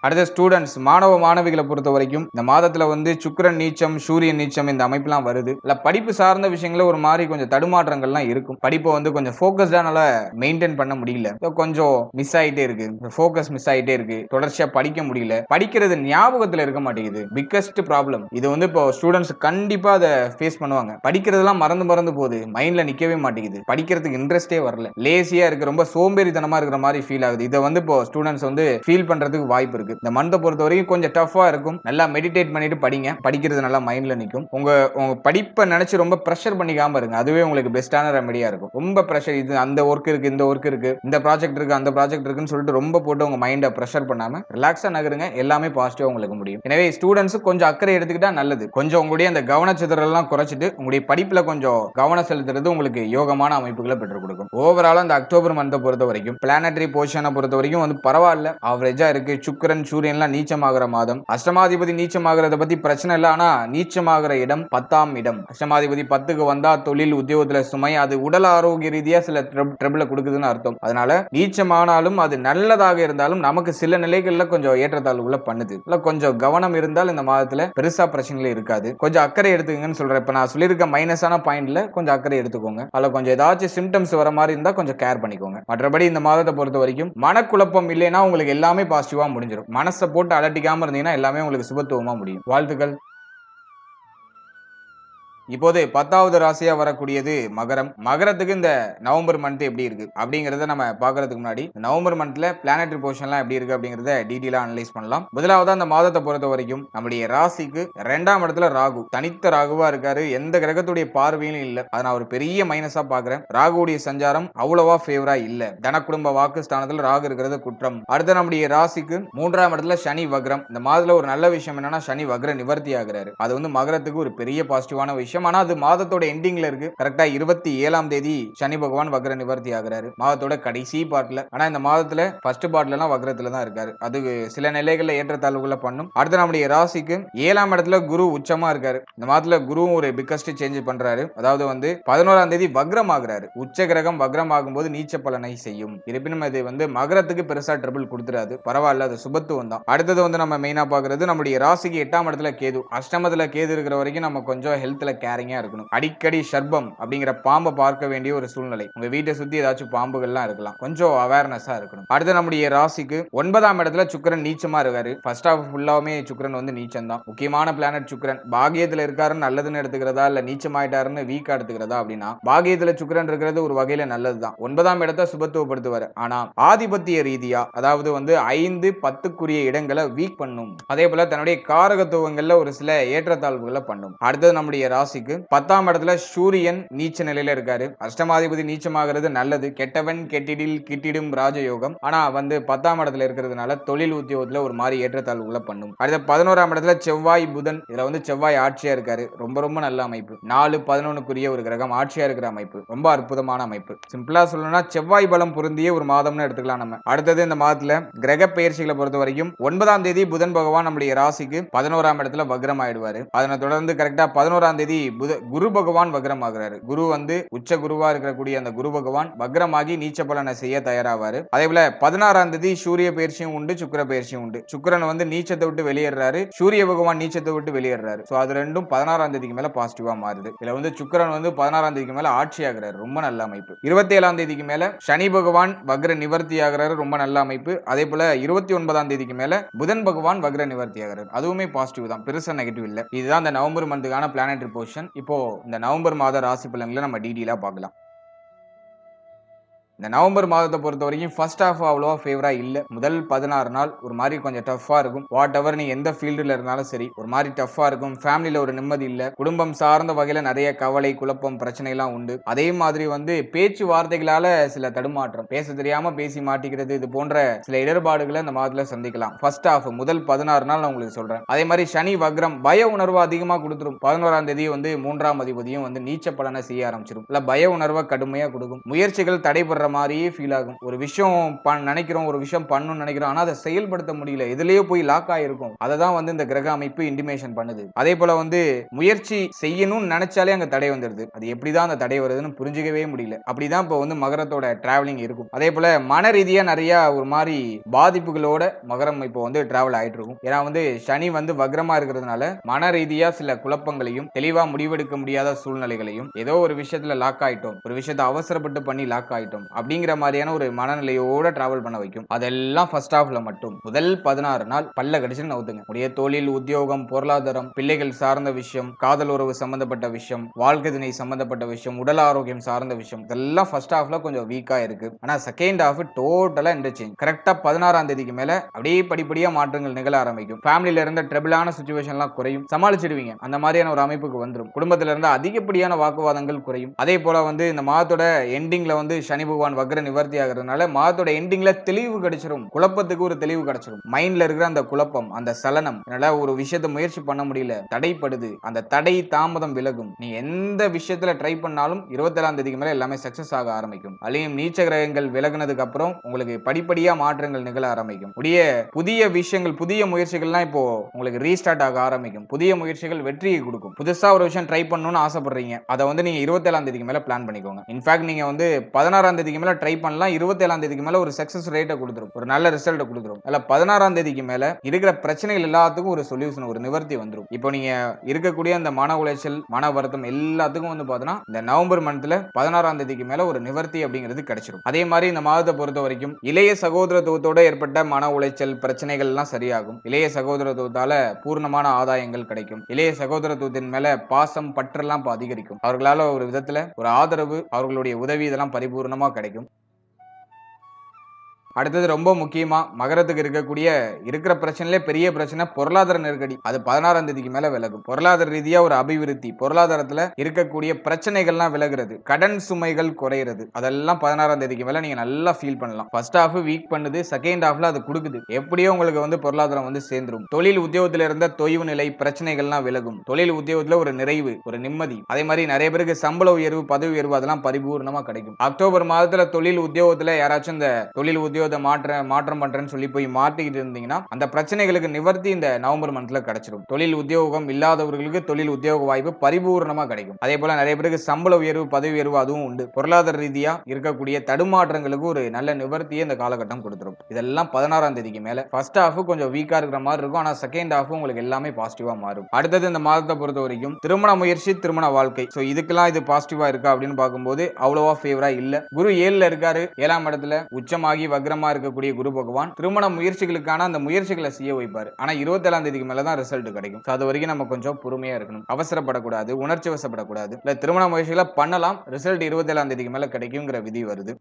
அடுத்த ஸ்டூடெண்ட்ஸ், மாணவ மாணவிகளை பொறுத்த வரைக்கும் இந்த மாதத்துல வந்து சுக்கிரன் நீச்சம், சூரியன் நீச்சம் இந்த அமைப்புலாம் வருது. இல்ல படிப்பு சார்ந்த விஷயங்கள ஒரு மாதிரி கொஞ்சம் தடுமாற்றங்கள்லாம் இருக்கும். படிப்பை வந்து கொஞ்சம் ஃபோக்கஸ்டானால மெயின்டைன் பண்ண முடியல. கொஞ்சம் மிஸ் ஆயிட்டே இருக்கு. ஃபோக்கஸ் மிஸ் ஆயிட்டே இருக்கு. தொடர்ச்சியா படிக்க முடியல. படிக்கிறது ஞாபகத்துல இருக்க மாட்டேங்குது. பிக்கஸ்ட் ப்ராப்ளம் இது வந்து இப்போ ஸ்டூடெண்ட்ஸ் கண்டிப்பா அதை ஃபேஸ் பண்ணுவாங்க. படிக்கிறதெல்லாம் மறந்து போகுது. மைண்ட்ல நிக்கவே மாட்டேங்குது. படிக்கிறதுக்கு இன்ட்ரெஸ்டே வரல. லேசியா இருக்கு. ரொம்ப சோம்பேறித்தனமா இருக்கிற மாதிரி ஃபீல் ஆகுது. இதை வந்து இப்போ ஸ்டூடெண்ட்ஸ் வந்து ஃபீல் பண்றதுக்கு வாய்ப்பு இருக்கு. இந்த மந்தை பொறுத்த வரைக்கும் கொஞ்சம் டஃபா இருக்கும். நல்லா மெடிடேட் பண்ணிட்டு படிங்க. படிக்கிறது நல்லா மைண்ட்ல நிக்கும். உங்க படிப்பை நினைச்சு ரொம்ப பிரஷர் பண்ணிக்காம இருங்க. அதுவே உங்களுக்கு பெஸ்டான ரெமடியா இருக்கும். ரொம்ப பிரஷர், இது அந்த ஒர்க் இருக்கு, இந்த ஒர்க் இருக்கு, இந்த ப்ராஜெக்ட் இருக்கு, அந்த ப்ராஜெக்ட் இருக்குன்னு சொல்லிட்டு ரொம்ப போட்டு உங்க மைண்டை பிரஷர் பண்ணாம ரிலாக்ஸா நகருங்க. எல்லாமே பாசிட்டிவா உங்களுக்கு முடியும். எனவே ஸ்டூடெண்ட்ஸ் கொஞ்சம் அக்கறை எடுத்துக்கிட்டா நல்லது. கொஞ்சம் உங்களுடைய அந்த கவனச்சிதறலாம் குறைச்சிட்டு உங்களுடைய படிப்புல கொஞ்சம் கவனம் செலுத்துறது உங்களுக்கு யோகமான அமைப்புகளை பெற்றுக் கொடுக்கும். ஓவரால் அந்த அக்டோபர் மந்தை பொறுத்த வரைக்கும் பிளானட்டரி பொசிஷனை பொறுத்த வரைக்கும் வந்து பரவாயில்ல, ஆவரேஜா இருக்கு. சுக்கிரன் சுக்கிரன் சூரியன்லாம் நீச்சமாகிற மாதம். அஷ்டமாதிபதி நீச்சமாகிறத பத்தி பிரச்சனை இல்லை. ஆனா நீச்சமாகிற இடம் 10ஆம் இடம். அஷ்டமாதிபதி 10க்கு வந்தா தொழில் உத்தியோகத்துல சுமை, அது உடல் ஆரோக்கிய ரீதியா சில ட்ரபிள கொடுக்குதுன்னு அர்த்தம். அதனால நீச்சமானாலும் அது நல்லதாக இருந்தாலும் நமக்கு சில நிலைகள்ல கொஞ்சம் ஏற்றத்தாழ்வுகளை பண்ணுது. இல்ல கொஞ்சம் கவனம் இருந்தால் இந்த மாதத்துல பெருசா பிரச்சனைகள் இருக்காது. கொஞ்சம் அக்கறை எடுத்துக்கங்கன்னு சொல்றேன். இப்ப நான் சொல்லியிருக்க மைனஸான பாயிண்ட்ல கொஞ்சம் அக்கறை எடுத்துக்கோங்க. அதுல கொஞ்சம் ஏதாச்சும் சிம்டம்ஸ் வர மாதிரி இருந்தா கொஞ்சம் கேர் பண்ணிக்கோங்க. மற்றபடி இந்த மாதத்தை பொறுத்த வரைக்கும் மனக்குழப்பம் இல்லைன்னா உங்களுக்கு எல்லாமே பாசிட்டிவா முடிஞ்சிடும். மனசை போட்டு அலட்டிக்காம இருந்தீங்கன்னா எல்லாமே உங்களுக்கு சுபத்துவமா முடியும். வாழ்த்துக்கள். இப்போது 10வது ராசியா வரக்கூடியது மகரம். மகரத்துக்கு இந்த நவம்பர் மந்த் எப்படி இருக்கு அப்படிங்கறத நம்ம பாக்குறதுக்கு முன்னாடி நவம்பர் மந்த்ல பிளானட்டரி பொசிஷன்லாம் எப்படி இருக்கு அப்படிங்கறத டீடைலா அனலைஸ் பண்ணலாம். முதலாவது அந்த மாதத்தை பொறுத்த வரைக்கும் நம்முடைய ராசிக்கு 2ஆம் இடத்துல ராகு, தனித்த ராகுவா இருக்காரு. எந்த கிரகத்துடைய பார்வையிலும் இல்ல. அதை நான் ஒரு பெரிய மைனஸா பாக்குறேன். ராகுடைய சஞ்சாரம் அவ்வளவா ஃபேவரா இல்ல. தன குடும்ப வாக்கு ஸ்தானத்துல ராகு இருக்கிறது குற்றம். அடுத்து நம்முடைய ராசிக்கு 3ஆம் இடத்துல சனி வக்ரம். இந்த மாதத்துல ஒரு நல்ல விஷயம் என்னன்னா சனி வக்ர நிவர்த்தி ஆகிறாரு. அது வந்து மகரத்துக்கு ஒரு பெரிய பாசிட்டிவான விஷயம். ஆனா அது மாதத்தோட எண்டிங்ல இருக்கு. கரெக்டா 27ஆம் தேதி சனி பகவான் வக்ர நிவர்த்தி ஆகிறாரு மாதத்தோட கடைசி பார்ட்ல. ஆனா இந்த மாதத்துல ஃபர்ஸ்ட் பார்ட்ல எல்லாம் வக்ரத்துல தான் இருக்காரு. அது சில நிலைகள்ல ஏற்றத்தாழ்வுகளை பண்ணும். அடுத்து நம்முடைய ராசிக்கு 7ஆம் இடத்துல குரு உச்சமா இருக்காரு. இந்த மாதத்துல குரு ஒரு பிக்கஸ்ட் சேஞ்ச் பண்றாரு. அதாவது வந்து 11ஆம் தேதி வக்ரம் ஆகிறாரு. உச்ச கிரகம் வக்ரம் ஆகும்போது நீச்ச பலனை செய்யும். இருப்பினும் இது வந்து மகரத்துக்கு பெருசா ட்ரபிள் கொடுத்துறாது. பரவாயில்ல, அது சுபத்துவம் தான். அடுத்தது வந்து நம்ம மெயினா பாக்குறது நம்முடைய ராசிக்கு 8ஆம் இடத்துல கேது. அஷ்டமத்துல கேது இருக்கிற வரைக்கும் நம்ம கொஞ்சம் ஹெல்த்ல கேரிங்கா இருக்கணும். அடிக்கடி சர்பம் அப்படிங்கிற பாம்பை பார்க்க வேண்டிய ஒரு சூழ்நிலை. உங்க வீட்டை சுத்தி ஏதாச்சும் பாம்புகள்லாம் இருக்கலாம். கொஞ்சம் அவேர்னஸா இருக்கணும். அடுத்து நம்முடைய ராசிக்கு 9ஆம் இடத்துல சுக்கிரன் நீச்சமா இருக்காரு. ஃபர்ஸ்ட் ஹாஃப் ஃபுல்லாவுமே சுக்கிரன் வந்து நீச்சம் தான். முக்கியமான பிளானட் சுக்கிரன். பாகியத்துல இருக்காருன்னு நல்லதுன்னு எடுத்துக்கிறதா இல்ல நீச்சமாயிட்டாருன்னு வீக்கா எடுத்துக்கிறதா அப்படின்னா பாகியத்துல சுக்கிரன் இருக்கிறது ஒரு வகையில நல்லதுதான். 9ஆம் இடத்தை சுபத்துவப்படுத்துவாரு. ஆனா ஆதிபத்திய ரீதியா அதாவது வந்து 5, 10க்குரிய இடங்களை வீக் பண்ணும். அதே போல தன்னுடைய காரகத்துவங்கள்ல ஒரு சில ஏற்றத்தாழ்வுகளை பண்ணும். அடுத்தது நம்முடைய ராசிக்கு 10ஆம் இடத்துல சூரியன் நீச்ச நிலையில இருக்காரு. அஷ்டமாதிபதி நீச்சமாகிறது நல்லது. கெட்டவன் கெட்டிடில் கிட்டிடும் ராஜயோகம். ஆனா வந்து 10ஆம் இடத்துல இருக்கிறதுனால தொழில் உத்தியோகத்துல ஒரு மாதிரி ஏற்றத்தாழ்வுகளை பண்ணும். அடுத்த 11ஆம் இடத்துல செவ்வாய் புதன். இதுல வந்து செவ்வாய் ஆட்சியா இருக்காரு. ரொம்ப ரொம்ப நல்ல அமைப்பு. 4, 11க்குரிய ஒரு கிரகம் ஆட்சியா இருக்கிற அமைப்பு. ரொம்ப அற்புதமான அமைப்பு. சிம்பிளா சொல்லணும்னா செவ்வாய் பலம் பொருந்திய ஒரு மாதம்னு எடுத்துக்கலாம் நம்ம. அடுத்தது இந்த மாதத்துல கிரக பயிற்சிகளை பொறுத்த வரைக்கும் 9ஆம் தேதி புதன் பகவான் நம்முடைய ராசிக்கு 11ஆம் இடத்துல வக்ரம் ஆயிடுவாரு. அதனை தொடர்ந்து கரெக்டா 11ஆம் தேதி குரு பகவான் வக்ரம் ஆகிறாரு. குரு வந்து உச்ச குருவா இருக்கக்கூடிய அந்த குரு பகவான் வக்ரமாகி நீச்ச பலனை செய்ய தயாராவாரு. அதே போல 16ஆம் தேதி சூரிய பயிற்சியும் உண்டு, சுக்கிர பயிற்சியும் உண்டு. சுக்கிரன் வந்து நீச்சத்தை விட்டு வெளியேறாரு, சூரிய பகவான் நீச்சத்தை விட்டு வெளியேறாரு. சோ அது ரெண்டும் 16ஆம் தேதிக்கு மேல பாசிட்டிவா மாறுது. இதுல வந்து சுக்கிரன் வந்து 16ஆம் தேதிக்கு மேல ஆட்சி ஆகிறாரு. ரொம்ப நல்ல அமைப்பு. 27ஆம் தேதிக்கு மேல சனி பகவான் வக்ர நிவர்த்தி ஆகிறாரு. ரொம்ப நல்ல அமைப்பு. அதே போல 29ஆம் தேதிக்கு மேல புதன் பகவான் வக்ர நிவர்த்தி ஆகிறாரு. அதுவுமே பாசிட்டிவ் தான். பெருசா நெகட்டிவ் இல்ல. இதுதான் இந்த நவம்பர் மந்த்துக்கான பிளானட்டரி பொசிஷன். இப்போ இந்த நவம்பர் மாத ராசி பலன்களை நம்ம டீடைலா பார்க்கலாம். இந்த நவம்பர் மாதத்தை பொறுத்த வரைக்கும் ஃபர்ஸ்ட் ஹாஃப் அவ்வளோவா ஃபேவரா இல்ல. முதல் 16 நாள் ஒரு மாதிரி கொஞ்சம் டஃப்பா இருக்கும். வாட் எவர் நீ எந்த ஃபீல்டுல இருந்தாலும் சரி ஒரு மாதிரி டஃப்பா இருக்கும். ஃபேமிலியில ஒரு நிம்மதி இல்ல. குடும்பம் சார்ந்த வகையில நிறைய கவலை, குழப்பம், பிரச்சனை எல்லாம் உண்டு. அதே மாதிரி வந்து பேச்சு வார்த்தைகளால சில தடுமாற்றம், பேச தெரியாம பேசி மாட்டிக்கிறது, இது போன்ற சில இடர்பாடுகளை இந்த மாதத்துல சந்திக்கலாம். ஃபர்ஸ்ட் ஹாஃப் முதல் 16 நாள் நான் உங்களுக்கு சொல்றேன். அதே மாதிரி சனி வக்ரம் பய உணர்வு அதிகமா கொடுத்துரும். 11ஆம் தேதி வந்து 3ஆம் அதிபதியும் வந்து நீச்ச பலனை செய்ய ஆரம்பிச்சிடும். இல்ல பய உணர்வை கடுமையா கொடுக்கும். முயற்சிகள் தடைபடுற மாதிரியே ஃபீல் ஆகும். ஒரு விஷயம் நினைக்கிறோம், ஒரு விஷயம் பண்ணணும்னு நினைக்கிறோம், ஆனா அதை செயல்படுத்த முடியல. இதுலயே போய் லாக் ஆயிருக்கும். அதை தான் வந்து இந்த கிரக அமைப்பு இன்டிமேஷன் பண்ணுது. அதே போல வந்து முயற்சி செய்யணும்னு நினைச்சாலே அங்க தடை வந்துடுது. அது எப்படிதான் அந்த தடை வருதுன்னு புரிஞ்சுக்கவே முடியல. அப்படிதான் இப்போ வந்து மகரத்தோட டிராவலிங் இருக்கும். அதே போல மன ரீதியா நிறைய ஒரு மாதிரி பாதிப்புகளோட மகரம் இப்போ வந்து டிராவல் ஆயிட்டு இருக்கும். ஏன்னா வந்து சனி வந்து வக்ரமா இருக்கிறதுனால மன ரீதியா சில குழப்பங்களையும் தெளிவா முடிவெடுக்க முடியாத சூழ்நிலைகளையும் ஏதோ ஒரு விஷயத்துல லாக் ஆயிட்டோம், ஒரு விஷயத்தை அவசரப்பட்டு பண்ணி லாக் ஆயிட்டோம் அப்படிங்கிற மாதிரியான ஒரு மனநிலையோட டிராவல் பண்ண வைக்கும். அதெல்லாம் ஃபர்ஸ்ட் ஹாஃப்ல மட்டும் முதல் 16 நாள் பல்ல கடிச்சு நவுத்துங்க. உடைய தொழில், உத்தியோகம், பொருளாதாரம், பிள்ளைகள் சார்ந்த விஷயம், காதல் உறவு சம்பந்தப்பட்ட விஷயம், வாழ்க்கை துணை சம்பந்தப்பட்ட விஷயம், உடல் ஆரோக்கியம் சார்ந்த விஷயம், இதெல்லாம் ஃபர்ஸ்ட் ஹாஃப்ல கொஞ்சம் வீக்கா இருக்கு. ஆனா செகண்ட் ஹாஃப் டோட்டலா இன்டர்சேஞ்ச். கரெக்டா 16ஆம் தேதிக்கு மேல அப்படியே படிப்படியா மாற்றங்கள் நிகழ ஆரம்பிக்கும். ஃபேமிலில இருந்த ட்ரபிளான சிச்சுவேஷன்லாம் குறையும், சமாளிச்சிடுவீங்க. அந்த மாதிரியான ஒரு அமைப்புக்கு வந்துடும். குடும்பத்துல இருந்த அதிகப்படியான வாக்குவாதங்கள் குறையும். அதே போல வந்து இந்த மாதத்தோட எண்டிங்ல வந்து சனி பகவான் பகவான் வக்ர நிவர்த்தி ஆகிறதுனால மாதத்தோட எண்டிங்ல தெளிவு கிடைச்சிரும். குழப்பத்துக்கு ஒரு தெளிவு கிடைச்சிரும். மைண்ட்ல இருக்கிற அந்த குழப்பம், அந்த சலனம், என்னால ஒரு விஷயத்தை முயற்சி பண்ண முடியல, தடைப்படுது, அந்த தடை தாமதம் விலகும். நீ எந்த விஷயத்துல ட்ரை பண்ணாலும் 27ஆம் தேதிக்கு மேல எல்லாமே சக்சஸ் ஆக ஆரம்பிக்கும். அதையும் நீச்ச கிரகங்கள் விலகுனதுக்கு அப்புறம் உங்களுக்கு படிப்படியா மாற்றங்கள் நிகழ ஆரம்பிக்கும். புதிய விஷயங்கள், புதிய முயற்சிகள்லாம் இப்போ உங்களுக்கு ரீஸ்டார்ட் ஆக ஆரம்பிக்கும். புதிய முயற்சிகள் வெற்றியை கொடுக்கும். புதுசா ஒரு விஷயம் ட்ரை பண்ணணும்னு ஆசைப்படுறீங்க, அதை வந்து நீங்க 27ஆம் தேதிக்கு மேல பிளான் பண்ணிக்கோங்க. இன்ஃபேக்ட் நீங்க வந்து 16ஆம் தேதிக்கு மேல ட்ரை பண்ணலாம். 27ஆம் தேதிக்கு மேல ஒரு சக்சஸ் ரேட்டை கொடுத்துரும், ஒரு நல்ல ரிசல்ட் கொடுத்துரும். அல்ல 16ஆம் தேதிக்கு மேல இருக்கிற பிரச்சனைகள் எல்லாத்துக்கும் ஒரு சொல்யூஷன், ஒரு நிவர்த்தி வந்துரும். இப்போ நீங்க இருக்கக்கூடிய அந்த மன உளைச்சல், மன வருத்தம் எல்லாத்துக்கும் வந்து பாத்தீங்கன்னா இந்த நவம்பர் மந்த்ல 16ஆம் தேதிக்கு மேல ஒரு நிவர்த்தி அப்படிங்கிறது கிடைச்சிடும். அதே மாதிரி இந்த மாதத்தை பொறுத்த வரைக்கும் இளைய சகோதரத்துவத்தோட ஏற்பட்ட மன உளைச்சல் பிரச்சனைகள் எல்லாம் சரியாகும். இளைய சகோதரத்துவத்தால பூர்ணமான ஆதாயங்கள் கிடைக்கும். இளைய சகோதரத்துவத்தின் மேல பாசம் பற்றெல்லாம் அதிகரிக்கும். அவர்களால ஒரு விதத்துல ஒரு ஆதரவு, அவர்களுடைய உதவி இதெல்லாம் பரிபூர்ணமா கிடைக்கும். அடுத்தது ரொம்ப முக்கியமா மகரத்துக்கு இருக்கிற பிரச்சனையிலே பெரிய பிரச்சனை பொருளாதார நெருக்கடி. அது 16ஆம் தேதிக்கு மேல விலகும். பொருளாதார ரீதியா ஒரு அபிவிருத்தி, பொருளாதாரத்துல இருக்கக்கூடிய பிரச்சனைகள்லாம் விலகுறது, கடன் சுமைகள் குறையிறது, அதெல்லாம் 16ஆம் தேதிக்கு மேல நீங்க நல்லா ஃபீல் பண்ணலாம். ஃபர்ஸ்ட் ஹாஃப் வீக் பண்ணுது, செகண்ட் ஹாஃப்ல அது கொடுக்குது. எப்படியோ உங்களுக்கு வந்து பொருளாதாரம் வந்து சேர்ந்துரும். தொழில் உத்தியோகத்துல இருந்த தொய்வு நிலை பிரச்சனைகள்லாம் விலகும். தொழில் உத்தியோகத்துல ஒரு நிறைவு, ஒரு நிம்மதி. அதே மாதிரி நிறைய பேருக்கு சம்பள உயர்வு, பதவி உயர்வு அதெல்லாம் பரிபூர்ணமா கிடைக்கும். அக்டோபர் மாதத்துல தொழில் உத்தியோகத்துல யாராச்சும் இந்த தொழில் உத்தியோக மாற்றம் பண்றேன்னு சொல்லி போய் மாட்டிக்கிட்டு இருந்தீங்கன்னா அந்த பிரச்சனைகளுக்கு நிவர்த்தி இந்த நவம்பர் மந்த்ல கிடைச்சிடும். தொழில் உத்தியோகம் இல்லாதவர்களுக்கு தொழில் உத்தியோக வாய்ப்பு பரிபூர்ணமா கிடைக்கும். அதே போல நிறைய பேருக்கு சம்பள உயர்வு, பதவி உயர்வு அதுவும் உண்டு. பொருளாதார ரீதியா இருக்கக்கூடிய தடுமாற்றங்களுக்கு ஒரு நல்ல நிவர்த்தியை இந்த காலகட்டம் கொடுத்துரும். இதெல்லாம் 16ஆம் தேதிக்கு மேல. ஃபர்ஸ்ட் ஹாஃப் கொஞ்சம் வீக்கா இருக்கிற மாதிரி இருக்கும், ஆனா செகண்ட் ஹாஃப் உங்களுக்கு எல்லாமே பாசிட்டிவா மாறும். அடுத்தது இந்த மாதத்தை பொறுத்த வரைக்கும் திருமண முயற்சி, திருமண வாழ்க்கை, சோ இதுக்கெல்லாம் இது பாசிட்டிவா இருக்கா அப்படின்னு பார்க்கும்போது அவ்வளவா ஃபேவரா இல்ல. குரு 7ல இருக்காரு, 7ஆம் இடத்துல உச்சமாகி வக்ரமா இருக்கக்கூடிய குரு பகவான் திருமண முயற்சிகளுக்கான அந்த முயற்சிகளை செய்ய வைப்பாரு. ஆனா 27ஆம் தேதிக்கு மேல தான் ரிசல்ட் கிடைக்கும். அது வரைக்கும் நம்ம கொஞ்சம் பொறுமையா இருக்கணும். அவசரப்படக்கூடாது, உணர்ச்சி வசப்படக்கூடாது. இல்ல திருமண முயற்சிகளை பண்ணலாம், ரிசல்ட் 27ஆம் தேதிக்கு மேல கிடைக்குங்கிற விதி வருது.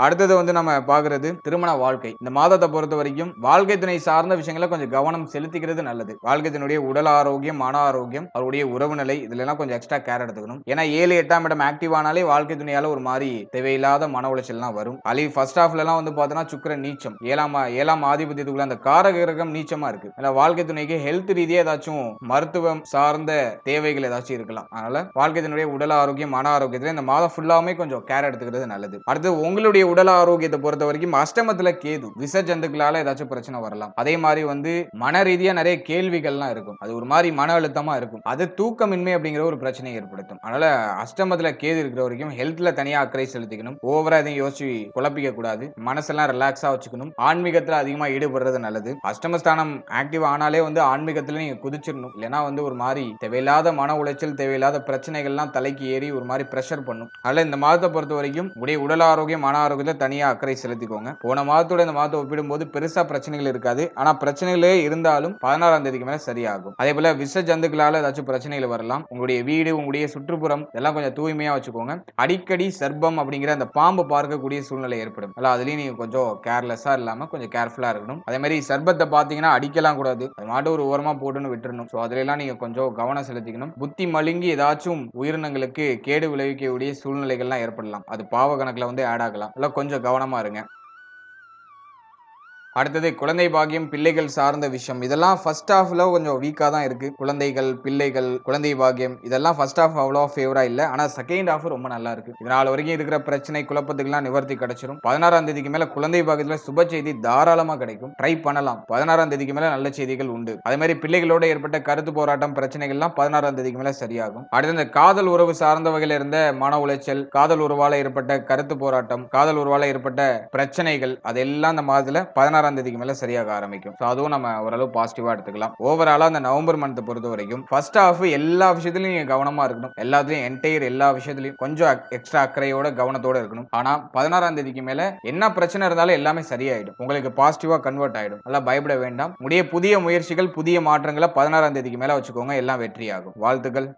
அடுத்தது வந்து நம்ம பாக்குறது திருமண வாழ்க்கை. இந்த மாதத்தை பொறுத்த வரைக்கும் வாழ்க்கை துணை சார்ந்த விஷயங்களை கொஞ்சம் கவனம் செலுத்திக்கிறது நல்லது. வாழ்க்கை துணையுடைய உடல் ஆரோக்கியம், மன ஆரோக்கியம், அவருடைய உறவு நிலை, இதுல எல்லாம் கொஞ்சம் எக்ஸ்ட்ரா கேர் எடுத்துக்கணும். ஏன்னா 7, 8ஆம் இடம் ஆக்டிவ் ஆனாலே வாழ்க்கை துணையால ஒரு மாதிரி தேவையில்லாத மன உளைச்சல்லாம் வரும். அலி ஃபர்ஸ்ட் ஹாஃப்ல எல்லாம் வந்து பாத்தீங்கன்னா சுக்கிரன் நீச்சம், ஏழாம் ஆதிபத்தியத்துக்குள்ள அந்த காரக கிரகம் நீச்சமா இருக்கு. அதனால வாழ்க்கை துணைக்கு ஹெல்த் ரீதியா ஏதாச்சும் மருத்துவம் சார்ந்த தேவைகள் ஏதாச்சும் இருக்கலாம். அதனால வாழ்க்கை துணையுடைய உடல் ஆரோக்கியம், மன ஆரோக்கியத்துல இந்த மாதம் ஃபுல்லாமே கொஞ்சம் கேர் எடுத்துக்கிறது நல்லது. அடுத்து உங்களுடைய உடல் ஆரோக்கியத்தை பொறுத்த வரைக்கும் அஷ்டமத்துல கேது, விஷ ஜந்துக்களால ஏதாச்சும் பிரச்சனை வரலாம். அதே மாதிரி வந்து மன ரீதியா நிறைய கேள்விகள்லாம் இருக்கும். அது ஒரு மாதிரி மன அழுத்தமா இருக்கும். அது தூக்கமின்மை அப்படிங்கிற ஒரு பிரச்சனையை ஏற்படுத்தும். அதனால அஷ்டமத்துல கேது இருக்கிற வரைக்கும் ஹெல்த்ல தனியா அக்கறை செலுத்திக்கணும். ஓவரா எதையும் யோசிச்சு குழப்பிக்க கூடாது. மனசெல்லாம் ரிலாக்ஸா வச்சுக்கணும். ஆன்மீகத்துல அதிகமா ஈடுபடுறது நல்லது. அஷ்டமஸ்தானம் ஆக்டிவ் ஆனாலே வந்து ஆன்மீகத்துல நீங்க குதிச்சிடணும். இல்லைன்னா வந்து ஒரு மாதிரி தேவையில்லாத மன உளைச்சல், தேவையில்லாத பிரச்சனைகள்லாம் தலைக்கு ஏறி ஒரு மாதிரி பிரஷர் பண்ணும். அதனால இந்த மாதத்தை பொறுத்த வரைக்கும் உடைய உடல் ஆரோக்கியம், மன ஆரோக்கியத்தை தனியா அக்கறை செலுத்திக்கோங்க. போன மாதத்தோட இந்த மாதத்தை ஒப்பிடும்போது பெருசா பிரச்சனைகள் இருக்காது. ஆனா பிரச்சனைகளே இருந்தாலும் 16ஆம் தேதிக்கு மேல சரியாகும். அதே போல விஷ ஜந்துக்களால ஏதாச்சும் பிரச்சனைகள் வரலாம். உங்களுடைய வீடு, உங்களுடைய சுற்றுப்புறம் இதெல்லாம் கொஞ்சம் தூய்மையா வச்சுக்கோங்க. அடிக்கடி சர்ப்பம் அப்படிங்கிற அந்த பாம்பு பார்க்கக்கூடிய சூழ்நிலை ஏற்படும். அதுலயும் நீங்க கொஞ்சம் கேர்லெஸ்ஸா இல்லாம கொஞ்சம் கேர்ஃபுல்லா இருக்கணும். அதே மாதிரி சர்பத்தை பாத்தீங்கன்னா அடிக்கலாம் கூடாது. அது மாட்டு ஒரு ஓரமா போட்டுன்னு விட்டுறணும். அதுல எல்லாம் நீங்க கொஞ்சம் கவனம் செலுத்திக்கணும். புத்தி மழுங்கி ஏதாச்சும் உயிரினங்களுக்கு கேடு விளைவிக்கக்கூடிய சூழ்நிலைகள்லாம் ஏற்படலாம். அது பாவ கணக்குல வந்து ஆட் ஆகலாம். கொஞ்சம் கவனமா இருங்க. அடுத்தது குழந்தை பாக்கியம், பிள்ளைகள் சார்ந்த விஷயம். இதெல்லாம் ஃபர்ஸ்ட் ஹாஃப்ல கொஞ்சம் வீக்கா தான் இருக்கு. குழந்தைகள், பிள்ளைகள், குழந்தை பாக்கியம் இதெல்லாம் ஃபர்ஸ்ட் ஹாஃப் அவ்வளோ ஃபேவரா இல்ல. ஆனா செகண்ட் ஹாஃப் ரொம்ப நல்லா இருக்கு. இதனால வரைக்கும் இருக்கிற பிரச்சனை, குழப்பத்துக்கெல்லாம் நிவர்த்தி கிடைச்சிரும். 16ஆம் தேதிக்கு மேல குழந்தை பாக்கியத்துல சுப செய்தி தாராளமா கிடைக்கும். ட்ரை பண்ணலாம். 16ஆம் தேதிக்கு மேல நல்ல செய்திகள் உண்டு. அதே மாதிரி பிள்ளைகளோட ஏற்பட்ட கருத்து போராட்டம் பிரச்சனைகள்லாம் 16ஆம் தேதிக்கு மேல சரியாகும். அடுத்து இந்த காதல் உறவு சார்ந்த வகையில இருந்த மன உளைச்சல், காதல் உறவால ஏற்பட்ட கருத்து போராட்டம், காதல் உறவால ஏற்பட்ட பிரச்சனைகள் அதெல்லாம் இந்த மாதத்துல 16ஆம் தேதிக்கு மேல சரியாக ஆரம்பிக்கும். அதுவும் நம்ம ஓரளவு பாசிட்டிவா எடுத்துக்கலாம். ஓவராலா அந்த நவம்பர் மந்த் பொறுத்த வரைக்கும் ஃபர்ஸ்ட் ஹாஃப் எல்லா விஷயத்திலும் நீங்க கவனமா இருக்கணும். எல்லாத்துலயும் என்டையர் எல்லா விஷயத்திலயும் கொஞ்சம் எக்ஸ்ட்ரா அக்கறையோட கவனத்தோட இருக்கணும். ஆனா 16ஆம் தேதிக்கு மேல என்ன பிரச்சனை இருந்தாலும் எல்லாமே சரியாயிடும். உங்களுக்கு பாசிட்டிவா கன்வெர்ட் ஆயிடும். நல்லா பயப்பட வேண்டாம். புதிய முயற்சிகள், புதிய மாற்றங்களை 16ஆம் தேதிக்கு மேல வச்சுக்கோங்க. எல்லாம் வெற்றியாகும். வாழ்த்துக்கள்.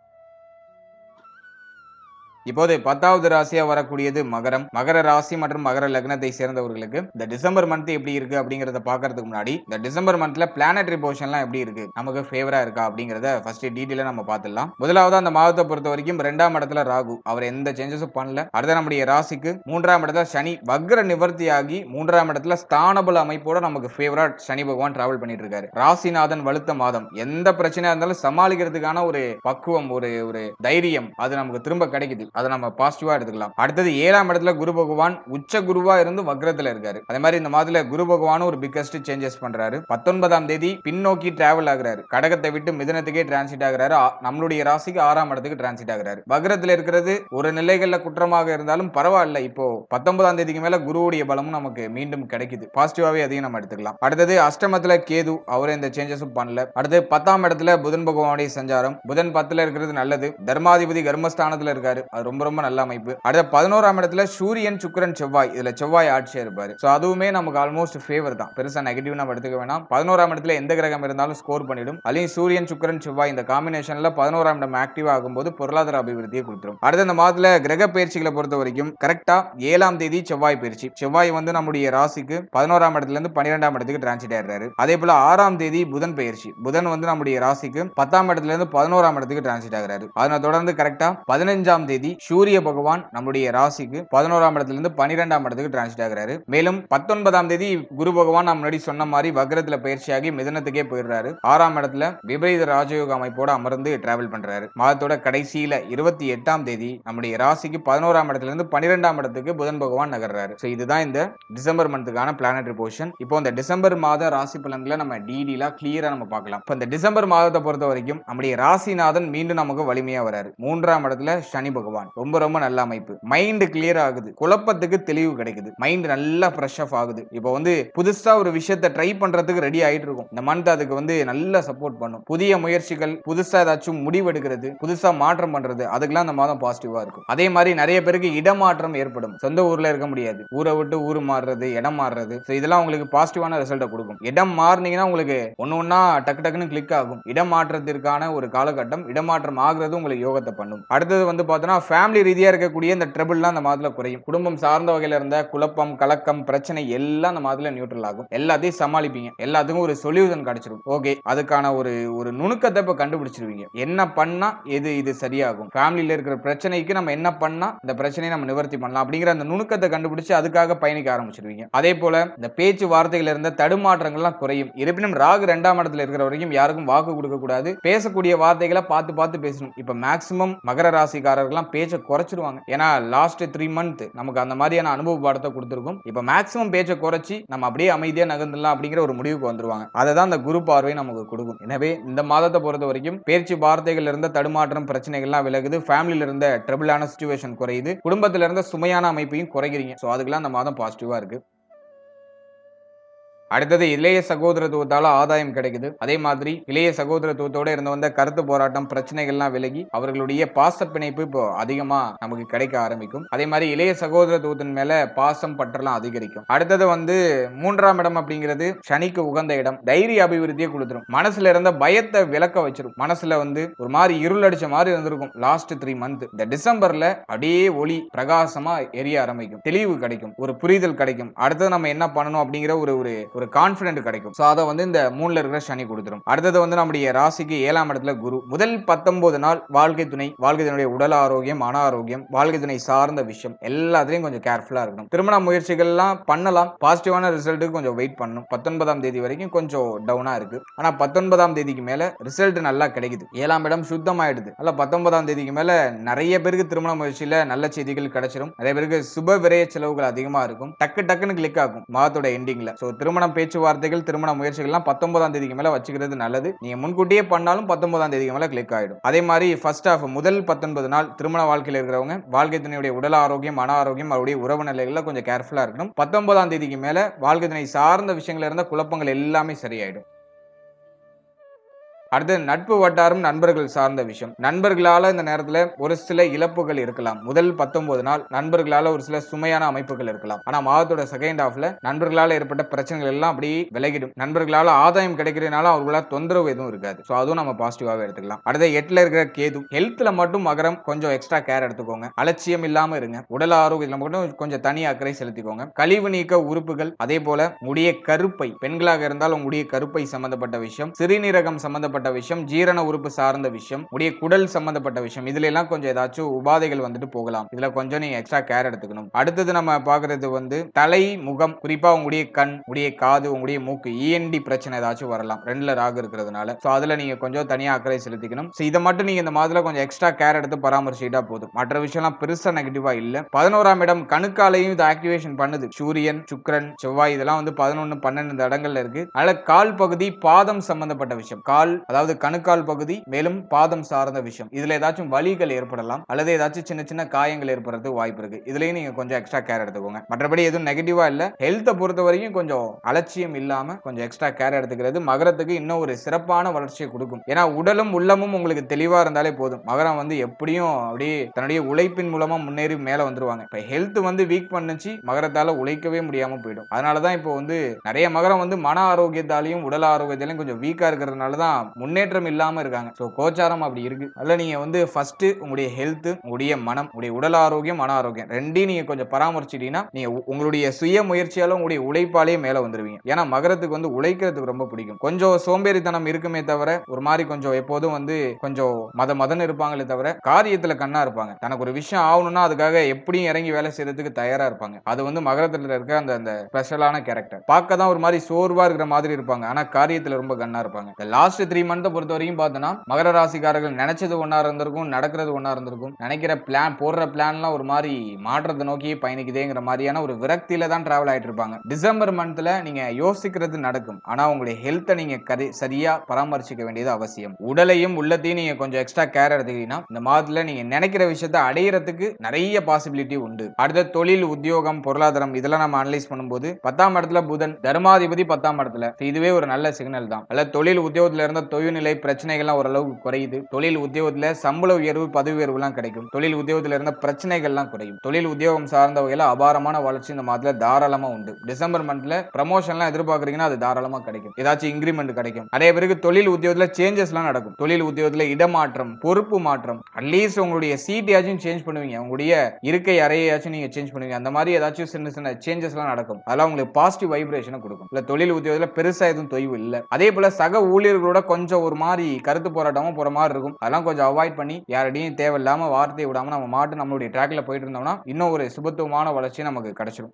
இப்போது 10வது ராசியா வரக்கூடியது மகரம். மகர ராசி மற்றும் மகர லக்னத்தை சேர்ந்தவர்களுக்கு இந்த டிசம்பர் மந்த் எப்படி இருக்கு அப்படிங்கறத பாக்குறதுக்கு முன்னாடி இந்த டிசம்பர் மந்த்ல பிளானட்டரி பொசிஷன்லாம் எப்படி இருக்கு, நமக்கு ஃபேவரா இருக்கா அப்படிங்கறத ஃபர்ஸ்ட் டீடைலா நம்ம பார்த்துடலாம். முதலாவது அந்த மாதத்தை பொறுத்த வரைக்கும் 2ஆம் இடத்துல ராகு, அவர் எந்த சேஞ்சஸும் பண்ணல. அடுத்த நம்முடைய ராசிக்கு 3ஆம் இடத்துல சனி வக்ர நிவர்த்தியாகி 3ஆம் இடத்துல ஸ்தானபல அமைப்போட நமக்கு ஃபேவரா சனி பகவான் டிராவல் பண்ணிட்டு இருக்காரு. ராசிநாதன் வலுத்த மாதம், எந்த பிரச்சனையா இருந்தாலும் சமாளிக்கிறதுக்கான ஒரு பக்குவம், ஒரு தைரியம் அது நமக்கு திரும்ப கிடைக்குது. அதை நம்ம பாசிட்டிவா எடுத்துக்கலாம். அடுத்தது 7ஆம் இடத்துல குரு பகவான் உச்ச குருவா இருந்து வக்ரத்துல இருக்காரு. அதே மாதிரி இந்த மாதத்துல குரு பகவான் ஒரு பிக்கஸ்ட் சேஞ்சஸ் பண்றாரு. 19ஆம் தேதி பின்னோக்கி டிராவல் ஆகுறாரு. கடகத்தை விட்டு மிதுனத்துக்கே டிரான்சிட் ஆகுறாரு. நம்மளுடைய ராசிக்கு 6ஆம் இடத்துக்கு டிரான்சிட் ஆகுறாரு. வக்ரத்துல இருக்கிறது ஒரு நிலைகள்ல குற்றமாக இருந்தாலும் பரவாயில்ல. இப்போ 19ஆம் தேதிக்கு மேல குருவுடைய பலமும் நமக்கு மீண்டும் கிடைக்குது. பாசிட்டிவாவே அதையும் நம்ம எடுத்துக்கலாம். அடுத்தது அஷ்டமத்துல கேது, அவரே இந்த சேஞ்சஸும் பண்ணல. அடுத்து 10ஆம் இடத்துல புதன் பகவானுடைய சஞ்சாரம். புதன் 10ல இருக்கிறது நல்லது. தர்மாதிபதி கர்மஸ்தானத்துல இருக்காரு, அது ரொம்ப ரொம்ப நல்ல அமைப்பு. அடுத்த 11ஆம் இடத்துல சூரியன் சுக்கிரன் செவ்வாய், இதுல செவ்வாய் ஆட்சியா இருப்பாரு. சோ அதுவுமே நமக்கு ஆல்மோஸ்ட் ஃபேவர் தான், பெருசா நெகட்டிவ் நம்ம எடுத்துக்க வேணாம். 11ஆம் இடத்துல எந்த கிரகம் இருந்தாலும் ஸ்கோர் பண்ணிடும். அதுலயும் சூரியன் சுக்கிரன் செவ்வாய் இந்த காம்பினேஷன்ல 11ஆம் இடம் ஆக்டிவ் ஆகும்போது பொருளாதார அபிவிருத்தியை கொடுத்துரும். அடுத்த இந்த மாதத்துல கிரக பயிற்சிகளை பொறுத்த வரைக்கும் கரெக்டா 7ஆம் தேதி செவ்வாய் பயிற்சி. செவ்வாய் வந்து நம்முடைய ராசிக்கு 11ஆம் இடத்துல இருந்து 12ஆம் இடத்துக்கு டிரான்சிட் ஆயிடுறாரு. அதே போல 6ஆம் தேதி புதன் பயிற்சி. புதன் வந்து நம்முடைய ராசிக்கு 10ஆம் இடத்துல இருந்து 11ஆம் இடத்துக்கு டிரான்சிட் ஆகிறாரு. அதனை தொடர்ந்து கரெக்டா 15ஆம் தேதி சூரிய பகவான் நம்முடைய ராசிக்கு 11ஆம் இடத்துல இருந்து 12ஆம் இடத்துக்கு டிரான்சிட் ஆகிறாரு. மேலும் 19ஆம் தேதி குரு பகவான் நம்ம முன்னாடி சொன்ன மாதிரி வக்ரத்துல பயிற்சியாகி மிதுனத்துக்கே போயிடுறாரு. 6ஆம் இடத்துல விபரீத ராஜயோக அமைப்போட அமர்ந்து டிராவல் பண்றாரு. மாதத்தோட கடைசியில 28ஆம் தேதி நம்முடைய ராசிக்கு 11ஆம் இடத்துல இருந்து 12ஆம் இடத்துக்கு புதன் பகவான் நகர்றாரு. சோ இதுதான் இந்த டிசம்பர் மந்த்துக்கான பிளானட்டரி பொசிஷன். இப்போ இந்த டிசம்பர் மாத ராசி பலன்களை நம்ம டீடெயிலா கிளியரா நம்ம பார்க்கலாம். இப்போ இந்த டிசம்பர் மாதத்தை பொறுத்த வரைக்கும் நம்முடைய ராசிநாதன் மீண்டும் நமக்கு வலிமையா வராரு. 3ஆம் இடத்துல சனி பகவான், ரொம்ப ரொம்ப நல்ல அமைப்பு. மைண்ட் கிளியர் ஆகுது, குழப்பத்துக்கு தெளிவு கிடைக்குது, மைண்ட் நல்லா ஃப்ரெஷ் ஆஃப் ஆகுது. இப்போ வந்து புதுசா ஒரு விஷயத்தை ட்ரை பண்றதுக்கு ரெடி ஆயிட்டு இருக்கும். இந்த மந்த் அதுக்கு வந்து நல்ல சப்போர்ட் பண்ணும். புதிய முயற்சிகள், புதுசா ஏதாச்சும் முடிவெடுக்கிறது, புதுசா மாற்றம் பண்றது, அதுக்கெல்லாம் இந்த மாதம் பாசிட்டிவா இருக்கும். அதே மாதிரி நிறைய பேருக்கு இடமாற்றம் ஏற்படும். சொந்த ஊர்ல இருக்க முடியாது, ஊரை விட்டு ஊர் மாறுறது, இடம் மாறுறது, இதெல்லாம் உங்களுக்கு பாசிட்டிவான ரிசல்ட்டை கொடுக்கும். இடம் மாறினீங்கன்னா உங்களுக்கு ஒன்னா டக்கு டக்குன்னு கிளிக் ஆகும். இடம் மாற்றத்திற்கான ஒரு காலகட்டம், இடமாற்றம் ஆகுறது உங்களுக்கு யோகத்தை பண்ணும். அடுத்தது வந்து பார்த்தோன்னா ஃபேமிலி ரீதியா இருக்கக்கூடிய இந்த ட்ரபிள்லாம் அந்த மாதத்துல குறையும். குடும்பம் சார்ந்த வகையில இருந்த குழப்பம், கலக்கம், பிரச்சனை எல்லாம் அந்த மாதத்துல நியூட்ரல் ஆகும். எல்லாத்தையும் சமாளிப்பீங்க, எல்லாத்துக்கும் ஒரு சொல்யூஷன் கிடைச்சிடும். ஓகே, அதுக்கான ஒரு நுணுக்கத்தை இப்ப கண்டுபிடிச்சிருவீங்க. என்ன பண்ணா இது சரியாகும், ஃபேமிலியில இருக்கிற பிரச்சனைக்கு நம்ம என்ன பண்ணா இந்த பிரச்சனையை நம்ம நிவர்த்தி பண்ணலாம் அப்படிங்கிற அந்த நுணுக்கத்தை கண்டுபிடிச்சு அதுக்காக பயணிக்க ஆரம்பிச்சிருவீங்க. அதே போல இந்த பேச்சு வார்த்தைகள் இருந்த தடுமாற்றங்கள்லாம் குறையும். இருப்பினும் ராகு 2ஆம் இடத்துல இருக்கிற வரைக்கும் யாருக்கும் வாக்கு கொடுக்க கூடாது. பேசக்கூடிய வார்த்தைகளை பார்த்து பேசணும். இப்ப மேக்சிமம் மகர ராசிக்காரர்கள்லாம் பேச்சை குறைச்சிருவாங்க. ஏன்னா லாஸ்ட் 3 மந்த் நமக்கு அந்த மாதிரியான அனுபவ பாடத்தை கொடுத்திருக்கும். இப்ப மேக்சிமம் பேச்சை குறைச்சி நம்ம அப்படியே அமைதியா நகர்ந்துடலாம் அப்படிங்கிற ஒரு முடிவுக்கு வந்துருவாங்க. அதை தான் அந்த குரு பார்வை நமக்கு கொடுக்கும். எனவே இந்த மாதத்தை பொறுத்த வரைக்கும் பேச்சு வார்த்தைகள் இருந்த தடுமாற்றம், பிரச்சனைகள்லாம் விலகுது. ஃபேமிலியில இருந்த ட்ரபிளான சிச்சுவேஷன் குறையுது. குடும்பத்தில் இருந்த சுமையான அமைப்பையும் குறைக்கிறீங்க. சோ அதுக்கெல்லாம் இந்த மாதம் பாசிட்டிவா இருக்கு. அடுத்தது இளைய சகோதரத்துவத்தால ஆதாயம் கிடைக்குது. அதே மாதிரி இளைய சகோதரத்துவத்தோட இருந்து வந்த கருத்து போராட்டம், பிரச்சனைகள்லாம் விலகி அவர்களுடைய பாச பிணைப்பு இப்போ அதிகமா நமக்கு கிடைக்க ஆரம்பிக்கும். அதே மாதிரி இளைய சகோதரத்துவத்தின் மேல பாசம் பற்றலாம் அதிகரிக்கும். அடுத்தது வந்து 3ஆம் இடம் அப்படிங்கிறது சனிக்கு உகந்த இடம். தைரிய அபிவிருத்தியை கொடுத்துரும். மனசுல இருந்த பயத்தை விலக்க வச்சிரும். மனசுல வந்து ஒரு மாதிரி இருள் அடிச்ச மாதிரி இருந்திருக்கும் லாஸ்ட் 3 மந்த். இந்த டிசம்பர்ல அப்படியே ஒளி பிரகாசமா எரிய ஆரம்பிக்கும். தெளிவு கிடைக்கும், ஒரு புரிதல் கிடைக்கும். அடுத்தது நம்ம என்ன பண்ணணும் அப்படிங்கிற ஒரு கான்ஃபிடென்ட் கிடைக்கும். சோ அத வந்து இந்த 3ல இருக்கிற சனி கொடுத்துரும். அடுத்தது வந்து நம்முடைய ராசிக்கு 7ஆம் இடத்துல குரு. முதல் 19 நாள் வாழ்க்கை துணையுடைய உடல் ஆரோக்கியம், மன ஆரோக்கியம், வாழ்க்கை துணை சார்ந்த விஷயம் எல்லாத்தையும் கொஞ்சம் கேர்ஃபுல்லா இருக்கணும். திருமண முயற்சிகள் எல்லாம் பண்ணலாம், பாசிட்டிவான ரிசல்ட்டுக்கு கொஞ்சம் வெயிட் பண்ணணும். 19ஆம் தேதி வரைக்கும் கொஞ்சம் டவுனா இருக்கு. ஆனா 19ஆம் தேதிக்கு மேல ரிசல்ட் நல்லா கிடைக்குது. 7ஆம் இடம் சுத்தமாயிடுது. அல்ல 19ஆம் தேதிக்கு மேல நிறைய பேருக்கு திருமண முயற்சியில நல்ல செய்திகள் கிடைச்சிடும். நிறைய பேருக்கு சுப விரய செலவுகள் அதிகமா இருக்கும். டக்குன்னு கிளிக் ஆகும் மாதத்தோட எண்டிங்ல. சோ திருமணம் பேச்சுவார்த்தைகள், திருமண முயற்சிகள்லாம் 19ஆம் தேதிக்கு மேல வச்சுக்கிறது நல்லது. நீங்க முன்கூட்டியே பண்ணாலும் 19ஆம் தேதிக்கு மேல கிளிக் ஆயிடும். அதே மாதிரி ஃபர்ஸ்ட் ஹாஃப் முதல் 19 நாள் திருமண வாழ்க்கையில் இருக்கிறவங்க வாழ்க்கை துணையுடைய உடல் ஆரோக்கியம், மன ஆரோக்கியம், அவருடைய உறவு நிலைகள்ல கொஞ்சம் கேர்ஃபுல்லா இருக்கணும். 19ஆம் தேதிக்கு மேல வாழ்க்கை துணை சார்ந்த விஷயங்கள்ல இருந்த குழப்பங்கள் எல்லாமே சரியாயிடும். அடுத்து நட்பு வட்டாரம் நண்பர்கள் சார்ந்த விஷயம். நண்பர்களால இந்த நேரத்துல ஒரு சில இழப்புகள் இருக்கலாம். முதல் 19 நாள் நண்பர்களால ஒரு சில சுமையான அமைப்புகள் இருக்கலாம். ஆனா மாதத்தோட செகண்ட் ஹாஃப்ல நண்பர்களால ஏற்பட்ட பிரச்சனைகள் எல்லாம் அப்படியே விலகிடும். நண்பர்களால ஆதாயம் கிடைக்கிறதுனால அவர்களால தொந்தரவு எதுவும் இருக்காது. சோ அதுவும் நம்ம பாசிட்டிவாவே எடுத்துக்கலாம். அடுத்து 8ல இருக்கிற கேது. ஹெல்த்ல மட்டும் மகரம் கொஞ்சம் எக்ஸ்ட்ரா கேர் எடுத்துக்கோங்க. அலட்சியம் இல்லாம இருங்க. உடல் ஆரோக்கியத்துல மட்டும் கொஞ்சம் தனி அக்கறை செலுத்திக்கோங்க. கழிவு நீக்க உறுப்புகள், அதே போல முடிய கருப்பை, பெண்களாக இருந்தால் உங்களுடைய கருப்பை சம்பந்தப்பட்ட விஷயம், சிறுநீரகம் சம்பந்தப்பட்ட விஷயம், ஜீரண உறுப்பு சார்ந்த விஷயம், உடைய குடல் சம்பந்தப்பட்ட விஷயம், இதுல எல்லாம் கொஞ்சம் ஏதாச்சும் உபாதைகள் வந்துட்டு போகலாம். இதுல கொஞ்சம் நீங்க எக்ஸ்ட்ரா கேர் எடுத்துக்கணும். அடுத்தது நம்ம பாக்குறது வந்து தலை, முகம், குறிப்பா உங்களுடைய கண், உடைய காது, உங்களுடைய மூக்கு, இஎன்டி பிரச்சனை ஏதாச்சும் வரலாம். 2ல ராகு இருக்கிறதுனால. சோ அதுல நீங்க கொஞ்சம் தனியா அக்கறை செலுத்திக்கணும். சோ இத மட்டும் நீங்க இந்த மாதத்துல கொஞ்சம் எக்ஸ்ட்ரா கேர் எடுத்து பராமரிச்சுட்டா போதும். மற்ற விஷயம்லாம் பெருசா நெகட்டிவா இல்ல. 11ஆம் இடம் கணுக்காலையும் இது ஆக்டிவேஷன் பண்ணுது. சூரியன், சுக்கிரன், செவ்வாய் இதெல்லாம் வந்து 11, 12 இடங்கள்ல இருக்கு. அதனால கால் பகுதி, பாதம் சம்பந்தப்பட்ட விஷயம், கால் அதாவது கணுக்கால் பகுதி, மேலும் பாதம் சார்ந்த விஷயம், இதுல ஏதாச்சும் வலிகள் ஏற்படலாம் அல்லது ஏதாச்சும் சின்ன சின்ன காயங்கள் ஏற்படுறதுக்கு வாய்ப்பு இருக்கு. இதுலயும் நீங்க கொஞ்சம் எக்ஸ்ட்ரா கேர் எடுத்துக்கோங்க. மற்றபடி எதுவும் நெகட்டிவா இல்ல. ஹெல்த்தை பொறுத்த வரைக்கும் கொஞ்சம் அலட்சியம் இல்லாம கொஞ்சம் எக்ஸ்ட்ரா கேர் எடுத்துக்கிறது மகரத்துக்கு இன்னும் ஒரு சிறப்பான வளர்ச்சியை கொடுக்கும். ஏன்னா உடலும் உள்ளமும் உங்களுக்கு தெளிவா இருந்தாலே போதும். மகரம் வந்து எப்படியும் அப்படியே தன்னுடைய உழைப்பின் மூலமா முன்னேறி மேல வந்துருவாங்க. இப்ப ஹெல்த் வந்து வீக் பண்ணுச்சு, மகரத்தால உழைக்கவே முடியாம போயிடும். அதனாலதான் இப்போ வந்து நிறைய மகரம் வந்து மன ஆரோக்கியத்தாலையும் உடல் ஆரோக்கியத்தாலையும் கொஞ்சம் வீக்கா இருக்கிறதுனாலதான் முன்னேற்றம் இல்லாம இருக்காங்க. சோ கோச்சாரம் அப்படி இருக்கு. அதுல நீங்க வந்து ஃபர்ஸ்ட் உங்களுடைய ஹெல்த், உங்களுடைய மனம், உங்களுடைய உடல் ஆரோக்கியம், மன ஆரோக்கியம் ரெண்டையும் நீங்க கொஞ்சம் பராமரிச்சிட்டீங்கன்னா நீங்க உங்களுடைய சுய முயற்சியால உங்களுடைய உழைப்பாலேயே மேல வந்துருவீங்க. ஏன்னா மகரத்துக்கு வந்து உழைக்கிறதுக்கு ரொம்ப பிடிக்கும். கொஞ்சம் சோம்பேறித்தனம் இருக்குமே தவிர ஒரு மாதிரி கொஞ்சம் எப்போதும் வந்து கொஞ்சம் மதன்னு இருப்பாங்களே தவிர காரியத்துல கண்ணா இருப்பாங்க. தனக்கு ஒரு விஷயம் ஆகணும்னா அதுக்காக எப்படியும் இறங்கி வேலை செய்யறதுக்கு தயாரா இருப்பாங்க. அது வந்து மகரத்துல இருக்க அந்த ஸ்பெஷலான கேரக்டர். பார்க்க தான் ஒரு மாதிரி சோர்வா இருக்கிற மாதிரி இருப்பாங்க. ஆனா காரியத்துல ரொம்ப கண்ணா இருப்பாங்க. லாஸ்ட் 3 மந்த் பொறுத்த வரைக்கும் பார்த்தோம்னா மகர ராசிக்காரர்கள் நினைச்சது ஒன்னா இருந்திருக்கும், நடக்கிறது ஒன்னா இருந்திருக்கும். நினைக்கிற பிளான், போடுற பிளான்லாம் ஒரு மாதிரி மாற்றத்தை நோக்கி பயணிக்குதேங்கிற மாதிரியான ஒரு விரக்தியில தான் டிராவல் ஆயிட்டு இருப்பாங்க. டிசம்பர் மந்த்ல நீங்க யோசிக்கிறது நடக்கும். ஆனா உங்களுடைய ஹெல்த்தை நீங்க சரியா பராமரிச்சுக்க வேண்டியது அவசியம். உடலையும் உள்ளத்தையும் நீங்க கொஞ்சம் எக்ஸ்ட்ரா கேர் எடுத்துக்கிட்டீங்கன்னா இந்த மாதத்துல நீங்க நினைக்கிற விஷயத்தை அடையிறதுக்கு நிறைய பாசிபிலிட்டி உண்டு. அடுத்த தொழில், உத்தியோகம், பொருளாதாரம் இதெல்லாம் நம்ம அனலைஸ் பண்ணும்போது 10ஆம் இடத்துல புதன், தர்மாதிபதி 10ஆம் இடத்துல. இதுவே ஒரு நல்ல சிக்னல் தான். அல்ல தொழில் உத்தியோகத்துல இருந்த தொய்வுநிலை பிரச்சனைகள்லாம் ஓரளவுக்கு குறையுது. தொழில் உத்தியோகத்துல சம்பள உயர்வு, பதவி உயர்வுலாம் கிடைக்கும். தொழில் உத்தியோகத்துல இருந்த பிரச்சனைகள்லாம் குறையும். தொழில் உத்தியோகம் சார்ந்த வகையில அபாரமான வளர்ச்சி இந்த மாதத்துல தாராளமா உண்டு. டிசம்பர் மந்த்ல ப்ரமோஷன்லாம் எதிர்பார்க்கறீங்கன்னா அது தாராளமா கிடைக்கும். ஏதாச்சும் இன்கிரிமெண்ட் கிடைக்கும். அதே பிறகு தொழில் உத்தியோகத்துல சேஞ்சஸ்லாம் நடக்கும். தொழில் உத்தியோகத்துல இடமாற்றம், பொறுப்பு மாற்றம், அட்லீஸ்ட் உங்களுடைய சீட்டையாச்சும் சேஞ்ச் பண்ணுவீங்க. உங்களுடைய இருக்கை அறையாச்சும் நீங்க சேஞ்ச் பண்ணுவீங்க. அந்த மாதிரி ஏதாச்சும் சின்ன சின்ன சேஞ்சஸ்லாம் நடக்கும். அதெல்லாம் உங்களுக்கு பாசிட்டிவ் வைப்ரேஷனை கொடுக்கும். இல்ல தொழில் உத்தியோகத்துல பெருசா எதுவும் தொய்வு இல்ல. அதே போல சக ஊழியர்களோட கொஞ்சம் ஒரு மாதிரி கருத்து போராட்டமும் போற மாதிரி இருக்கும். அதெல்லாம் கொஞ்சம் அவாய்ட் பண்ணி யாரடியும் தேவையில்லாம வார்த்தையை விடாம நம்ம மாட்டு நம்மளுடைய ட்ராக்ல போயிட்டு இருந்தோம்னா இன்னும் ஒரு சுபத்துவமான வளர்ச்சி நமக்கு கிடைச்சிடும்.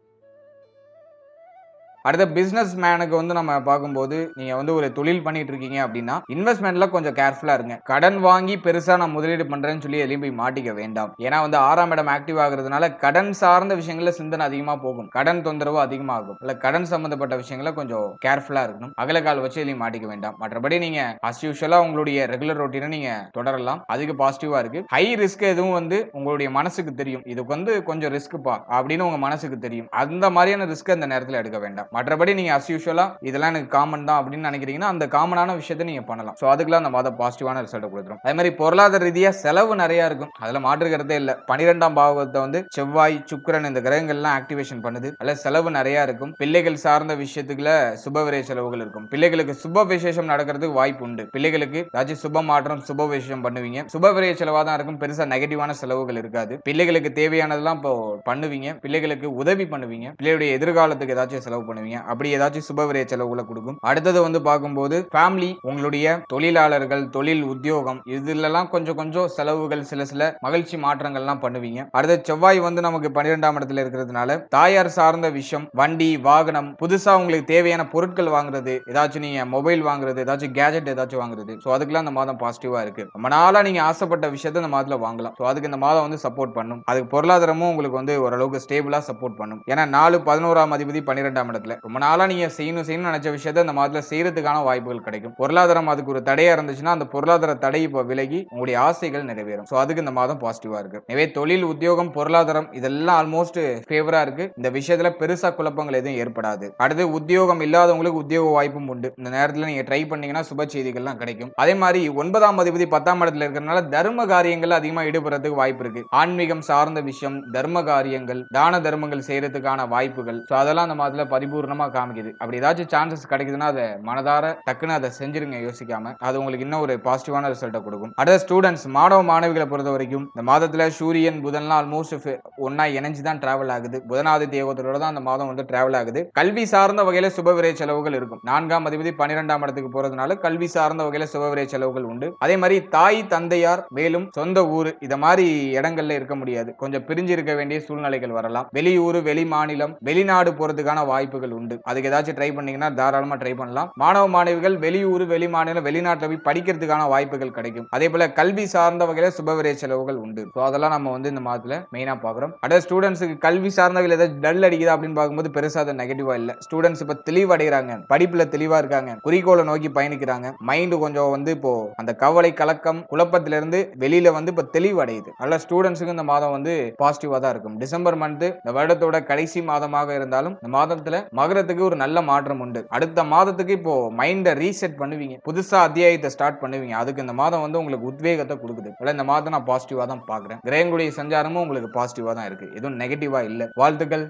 அடுத்த பிசினஸ் மேனுக்கு வந்து நம்ம பார்க்கும்போது நீங்க வந்து ஒரு தொழில் பண்ணிட்டு இருக்கீங்க அப்படின்னா இன்வெஸ்ட்மெண்ட்ல கொஞ்சம் கேர்ஃபுல்லா இருங்க. கடன் வாங்கி பெருசா நான் முதலீடு பண்றேன்னு சொல்லி எதையும் போய் மாட்டிக்க வேண்டாம். ஏன்னா வந்து 6ஆம் இடம் ஆக்டிவ் ஆகுறதுனால கடன் சார்ந்த விஷயங்கள்ல சிந்தனை அதிகமா போகும். கடன் தொந்தரவு அதிகமாகும். இல்ல கடன் சம்பந்தப்பட்ட விஷயங்கள கொஞ்சம் கேர்ஃபுல்லா இருக்கணும். அகலக்கால் வச்சு எதையும் மாட்டிக்க வேண்டாம். மற்றபடி நீங்க அஸ் யூஷுவலா உங்களுடைய ரெகுலர் ரொட்டீனை நீங்க தொடரலாம். அதுக்கு பாசிட்டிவா இருக்கு. ஹை ரிஸ்க் எதுவும் வந்து உங்களுடைய மனசுக்கு தெரியும். இதுக்கு வந்து கொஞ்சம் ரிஸ்க்பா அப்படின்னு உங்க மனசுக்கு தெரியும். அந்த மாதிரியான ரிஸ்க் அந்த நேரத்தில் எடுக்க வேண்டாம். மற்றபடி நீங்க அஸ் யூஷுவலா இதெல்லாம் எனக்கு காமன் தான் அப்படின்னு நினைக்கிறீங்கன்னா அந்த காமனான விஷயத்தை நீங்க பண்ணலாம். சோ அதுக்கெல்லாம் அந்த மாதம் பாசிட்டிவான ரிசல்ட் கொடுத்துரும். அதே மாதிரி பொருளாதார ரீதியா செலவு நிறைய இருக்கும். அதுல மாற்றுக்கிறதே இல்ல. 12ஆம் பாவத்தை வந்து செவ்வாய், சுக்கிரன் இந்த கிரகங்கள்லாம் ஆக்டிவேஷன் பண்ணுது. அதுல செலவு நிறைய இருக்கும். பிள்ளைகள் சார்ந்த விஷயத்துக்குள்ள சுபவிரய செலவுகள் இருக்கும். பிள்ளைகளுக்கு சுப விசேஷம் நடக்கிறதுக்கு வாய்ப்பு உண்டு. பிள்ளைகளுக்கு ஏதாச்சும் சுப மாற்றம், சுப விசேஷம் பண்ணுவீங்க. சுபவிரய செலவா தான் இருக்கும். பெருசா நெகட்டிவான செலவுகள் இருக்காது. பிள்ளைகளுக்கு தேவையானதெல்லாம் இப்போ பண்ணுவீங்க. பிள்ளைகளுக்கு உதவி பண்ணுவீங்க. பிள்ளைகளுடைய எதிர்காலத்துக்கு ஏதாச்சும் செலவு பண்ணுவீங்க. அப்படி ஏதாச்சும் சுபவிரய செலவுகளை கொடுக்கும். அடுத்தது வந்து பார்க்கும்போது ஃபேமிலி, உங்களுடைய தொழிலாளர்கள், தொழில் உத்தியோகம் இதுலலாம் கொஞ்சம் செலவுகள், சில மகிழ்ச்சி மாற்றங்கள்லாம் பண்ணுவீங்க. அடுத்த செவ்வாய் வந்து நமக்கு 12ஆம் இடத்துல இருக்கிறதுனால தாயார் சார்ந்த விஷயம், வண்டி, வாகனம், புதுசா உங்களுக்கு தேவையான பொருட்கள் வாங்குறது, ஏதாச்சும் நீங்க மொபைல் வாங்குறது, ஏதாச்சும் கேஜெட் ஏதாச்சும் வாங்குறது, சோ அதுக்கெல்லாம் இந்த மாதம் பாசிட்டிவா இருக்கு. ரொம்ப நாளா நீங்க ஆசைப்பட்ட விஷயத்தை இந்த மாதத்துல வாங்கலாம். சோ அதுக்கு இந்த மாதம் வந்து சப்போர்ட் பண்ணும். அதுக்கு பொருளாதாரமும் உங்களுக்கு வந்து ஓரளவுக்கு ஸ்டேபிளா சப்போர்ட் பண்ணும். ஏன்னா 4, 11ஆம் அதிபதி 12ஆம் இடத்துல மாதத்துல ரொம்ப நாளா நீங்க செய்யணும் நினைச்ச விஷயத்தை இந்த மாதத்துல செய்யறதுக்கான வாய்ப்புகள் கிடைக்கும். பொருளாதாரம் அதுக்கு ஒரு தடையா இருந்துச்சுன்னா அந்த பொருளாதார தடை இப்ப விலகி உங்களுடைய ஆசைகள் நிறைவேறும். சோ அதுக்கு இந்த மாதம் பாசிட்டிவா இருக்கு. எனவே தொழில், உத்தியோகம், பொருளாதாரம் இதெல்லாம் ஆல்மோஸ்ட் ஃபேவரா இருக்கு. இந்த விஷயத்துல பெருசா குழப்பங்கள் எதுவும் ஏற்படாது. அடுத்து உத்தியோகம் இல்லாதவங்களுக்கு உத்தியோக வாய்ப்பும் உண்டு. இந்த நேரத்துல நீங்க ட்ரை பண்ணீங்கன்னா சுப செய்திகள்லாம் கிடைக்கும். அதே மாதிரி 9ஆம் அதிபதி 10ஆம் இடத்துல இருக்கிறதுனால தர்ம காரியங்கள் அதிகமா ஈடுபடுறதுக்கு வாய்ப்பு இருக்கு. ஆன்மீகம் சார்ந்த விஷயம், தர்ம காரியங்கள், தான தர்மங்கள் செய்யறதுக்கான வாய்ப்புகள் அதெல்லாம் அந்த மாதத்துல பரிபூர்ணமா காமிக்குது. அப்படி ஏதாச்சும் சான்சஸ் கிடைக்குதுன்னா அதை மனதார டக்குன்னு அதை செஞ்சிருங்க யோசிக்காம. அது உங்களுக்கு இன்னும் ஒரு பாசிட்டிவான ரிசல்ட்டை கொடுக்கும். அடுத்த ஸ்டூடெண்ட்ஸ், மாணவ மாணவிகளை பொறுத்த வரைக்கும் இந்த மாதத்துல சூரியன் புதன்லாம் ஆல்மோஸ்ட் ஒன்னா இணைஞ்சு தான் டிராவல் ஆகுது. புதனாதித்ய யோகத்தோட தான் அந்த மாதம் வந்து டிராவல் ஆகுது. கல்வி சார்ந்த வகையில சுபவிரை செலவுகள் இருக்கும். 4ஆம் அதிபதி 12ஆம் இடத்துக்கு போறதுனால கல்வி சார்ந்த வகையில சுபவிரை செலவுகள் உண்டு. அதே மாதிரி தாய் தந்தையார் மேலும் சொந்த ஊர் இத மாதிரி இடங்கள்ல இருக்க முடியாது. கொஞ்சம் பிரிஞ்சு இருக்க வேண்டிய சூழ்நிலைகள் வரலாம். வெளியூர், வெளி மாநிலம், வெளிநாடு போறதுக்கான வாய்ப்புகள் உண்டு. அதுக்கு ஏதாச்சும் ட்ரை பண்ணீங்கன்னா தாராளமா ட்ரை பண்ணலாம். மாணவ மாணவிகள் வெளியூர், வெளி மாநிலம், வெளிநாட்டுல போய் படிக்கிறதுக்கான வாய்ப்புகள் கிடைக்கும். அதே போல கல்வி சார்ந்த வகையில சுபவிரை செலவுகள் உண்டு. அதெல்லாம் நம்ம வந்து இந்த மாதத்துல மெயினா பாக்குறோம். அடுத்த ஸ்டூடெண்ட்ஸ்க்கு கல்வி சார்ந்த வகையில ஏதாவது டல் அடிக்குதா அப்படின்னு பார்க்கும்போது பெருசா அது நெகட்டிவா இல்ல. ஸ்டூடெண்ட்ஸ் இப்ப தெளிவடைகிறாங்க, படிப்புல தெளிவா இருக்காங்க, குறிக்கோளை நோக்கி பயணிக்கிறாங்க. மைண்ட் கொஞ்சம் வந்து இப்போ அந்த கவலை, கலக்கம், குழப்பத்திலிருந்து வெளியில வந்து இப்ப தெளிவடையுது. நல்ல ஸ்டூடெண்ட்ஸ்க்கு இந்த மாதம் வந்து பாசிட்டிவா தான் இருக்கும். டிசம்பர் மந்த் இந்த வருடத்தோட கடைசி மாதமாக இருந்தாலும் இந்த மாதத்துல மகரத்துக்கு ஒரு நல்ல மாற்றம் உண்டு. அடுத்த மாதத்துக்கு இப்போ மைண்ட ரீசெட் பண்ணுவீங்க, புதுசா அத்தியாயத்தை ஸ்டார்ட் பண்ணுவீங்க. அதுக்கு இந்த மாதம் வந்து உங்களுக்கு உத்வேகத்தை கொடுக்குது. இந்த மாதம் நான் பாசிட்டிவா தான் பாக்குறேன். கிரகங்களுடைய சஞ்சாரமும் உங்களுக்கு பாசிட்டிவா தான் இருக்கு. எதுவும் நெகட்டிவா இல்ல. வாழ்த்துக்கள்.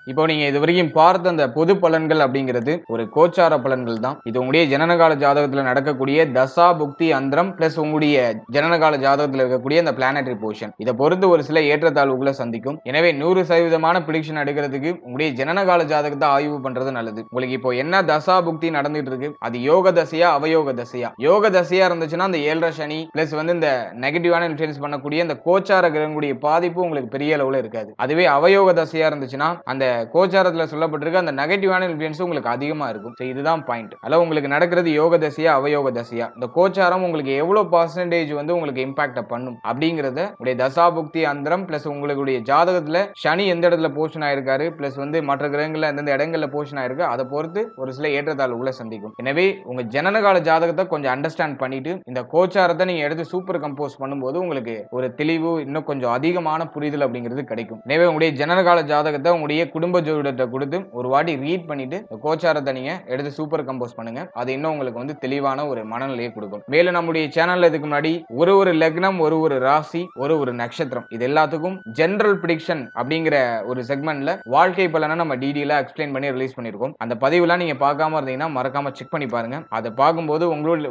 இப்போ நீங்க இதுவரைக்கும் பார்த்த அந்த பொது பலன்கள் அப்படிங்கிறது ஒரு கோச்சார பலன்கள் தான். இது உங்களுடைய ஜனனகால ஜாதகத்துல நடக்கக்கூடிய தசா புக்தி அந்தரம் பிளஸ் உங்களுடைய ஜனனகால ஜாதகத்துல இருக்கக்கூடிய அந்த பிளானட்டரி பொசிஷன் இதை பொறுத்து ஒரு சில ஏற்றத்தாழ்வுகளை சந்திக்கும். எனவே 100% பிரிடிக்ஷன் எடுக்கிறதுக்கு உங்களுடைய ஜனனகால ஜாதகத்தை ஆய்வு பண்றது நல்லது. உங்களுக்கு இப்போ என்ன தசா புக்தி நடந்துட்டு இருக்கு, அது யோக தசையா அவயோக தசையா? யோக தசையா இருந்துச்சுன்னா அந்த 7.5 சனி பிளஸ் வந்து இந்த நெகட்டிவான இன்ஃபுளுன்ஸ் பண்ணக்கூடிய இந்த கோச்சார கிரகங்களுடைய பாதிப்பு உங்களுக்கு பெரிய அளவுல இருக்காது. அதுவே அவயோக தசையா இருந்துச்சுன்னா அந்த கோச்சாரத்துல சொல்லப்பட்டிருக்க அந்த நெகட்டிவான இன்ஃப்ளூயன்ஸ் உங்களுக்கு அதிகமா இருக்கும். இதுதான் பாயிண்ட். அதனால உங்களுக்கு நடக்கிறது யோக தசையா அவயோக தசையா, இந்த கோச்சாரம் உங்களுக்கு எவ்வளவு பர்சன்டேஜ் வந்து உங்களுக்கு இம்பாக்ட் பண்ணும் அப்படிங்கறத உடைய தசாபுக்தி அந்தரம் பிளஸ் உங்களுடைய ஜாதகத்துல சனி எந்த இடத்துல போஷன் ஆயிருக்காரு பிளஸ் வந்து மற்ற கிரகங்கள்ல எந்தெந்த இடங்கள்ல போஷன் ஆயிருக்கு அதை பொறுத்து ஒரு சில ஏற்றத்தாழ்வுகளை சந்திக்கும். எனவே உங்க ஜனனகால ஜாதகத்தை கொஞ்சம் அண்டர்ஸ்டாண்ட் பண்ணிட்டு இந்த கோச்சாரத்தை நீங்க எடுத்து சூப்பர் கம்போஸ் பண்ணும்போது உங்களுக்கு ஒரு தெளிவு, இன்னும் கொஞ்சம் அதிகமான புரிதல் அப்படிங்கிறது கிடைக்கும். எனவே உங்களுடைய ஜனனகால ஜாதகத்தை உங்களுடைய குடும்ப ஜோதிடத்தை கொடுத்து ஒரு வாட்டி ரீட் பண்ணிட்டு கோச்சாரத்தை நீங்க எடுத்து சூப்பர் கம்போஸ் பண்ணுங்க. அது இன்னும் உங்களுக்கு வந்து தெளிவான ஒரு மனநிலையை கொடுக்கும். மேலும் நம்முடைய சேனல்ல இதுக்கு முன்னாடி ஒரு லக்னம், ஒரு ராசி, ஒரு நட்சத்திரம் இது எல்லாத்துக்கும் ஜெனரல் பிரிடிக்ஷன் அப்படிங்கிற ஒரு செக்மெண்ட்ல வாழ்க்கை பலனை நம்ம டீடைலா எக்ஸ்பிளைன் பண்ணி ரிலீஸ் பண்ணிருக்கோம். அந்த பதிவுலாம் நீங்க பார்க்காம இருந்தீங்கன்னா மறக்காம செக் பண்ணி பாருங்க. அதை பார்க்கும்போது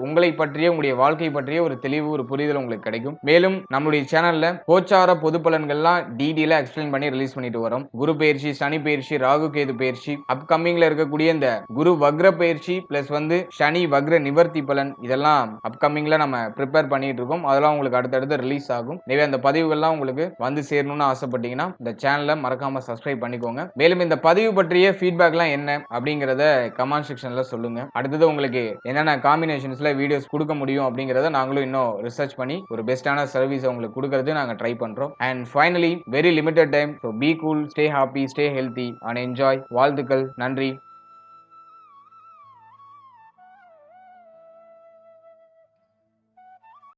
உங்களை பற்றிய உங்களுடைய வாழ்க்கை பற்றிய ஒரு தெளிவு, ஒரு புரிதல் உங்களுக்கு கிடைக்கும். மேலும் நம்முடைய சேனல்ல கோச்சார பொது பலன்கள்லாம் டீடைலா எக்ஸ்பிளைன் பண்ணி ரிலீஸ் பண்ணிட்டு வரோம். குரு பயிற்சி, சனி பயிற்சி, ராகு கேது பயிற்சி, அப்கமிங்ல இருக்கக்கூடிய இந்த குரு வக்ர பயிற்சி பிளஸ் வந்து சனி வக்ர நிவர்த்தி பலன் இதெல்லாம் அப்கமிங்ல நம்ம ப்ரிப்பேர் பண்ணிட்டு இருக்கோம். அதெல்லாம் உங்களுக்கு அடுத்தடுத்து ரிலீஸ் ஆகும். எனவே அந்த பதிவுகள்லாம் உங்களுக்கு வந்து சேரணும்னு ஆசைப்பட்டீங்கன்னா இந்த சேனலை மறக்காம சப்ஸ்கிரைப் பண்ணிக்கோங்க. மேலும் இந்த பதிவு பற்றிய ஃபீட்பேக்லாம் என்ன அப்படிங்கறத கமெண்ட் செக்ஷன்ல சொல்லுங்க. அடுத்தது உங்களுக்கு என்னென்ன காம்பினேஷன்ஸ்ல வீடியோஸ் கொடுக்க முடியும் அப்படிங்கறத நாங்களும் இன்னும் ரிசர்ச் பண்ணி ஒரு பெஸ்டான சர்வீஸ் உங்களுக்கு கொடுக்கறது நாங்க ட்ரை பண்றோம். And finally very limited time, so be cool, stay happy, stay healthy and enjoy. வாழ்த்துக்கள். நன்றி.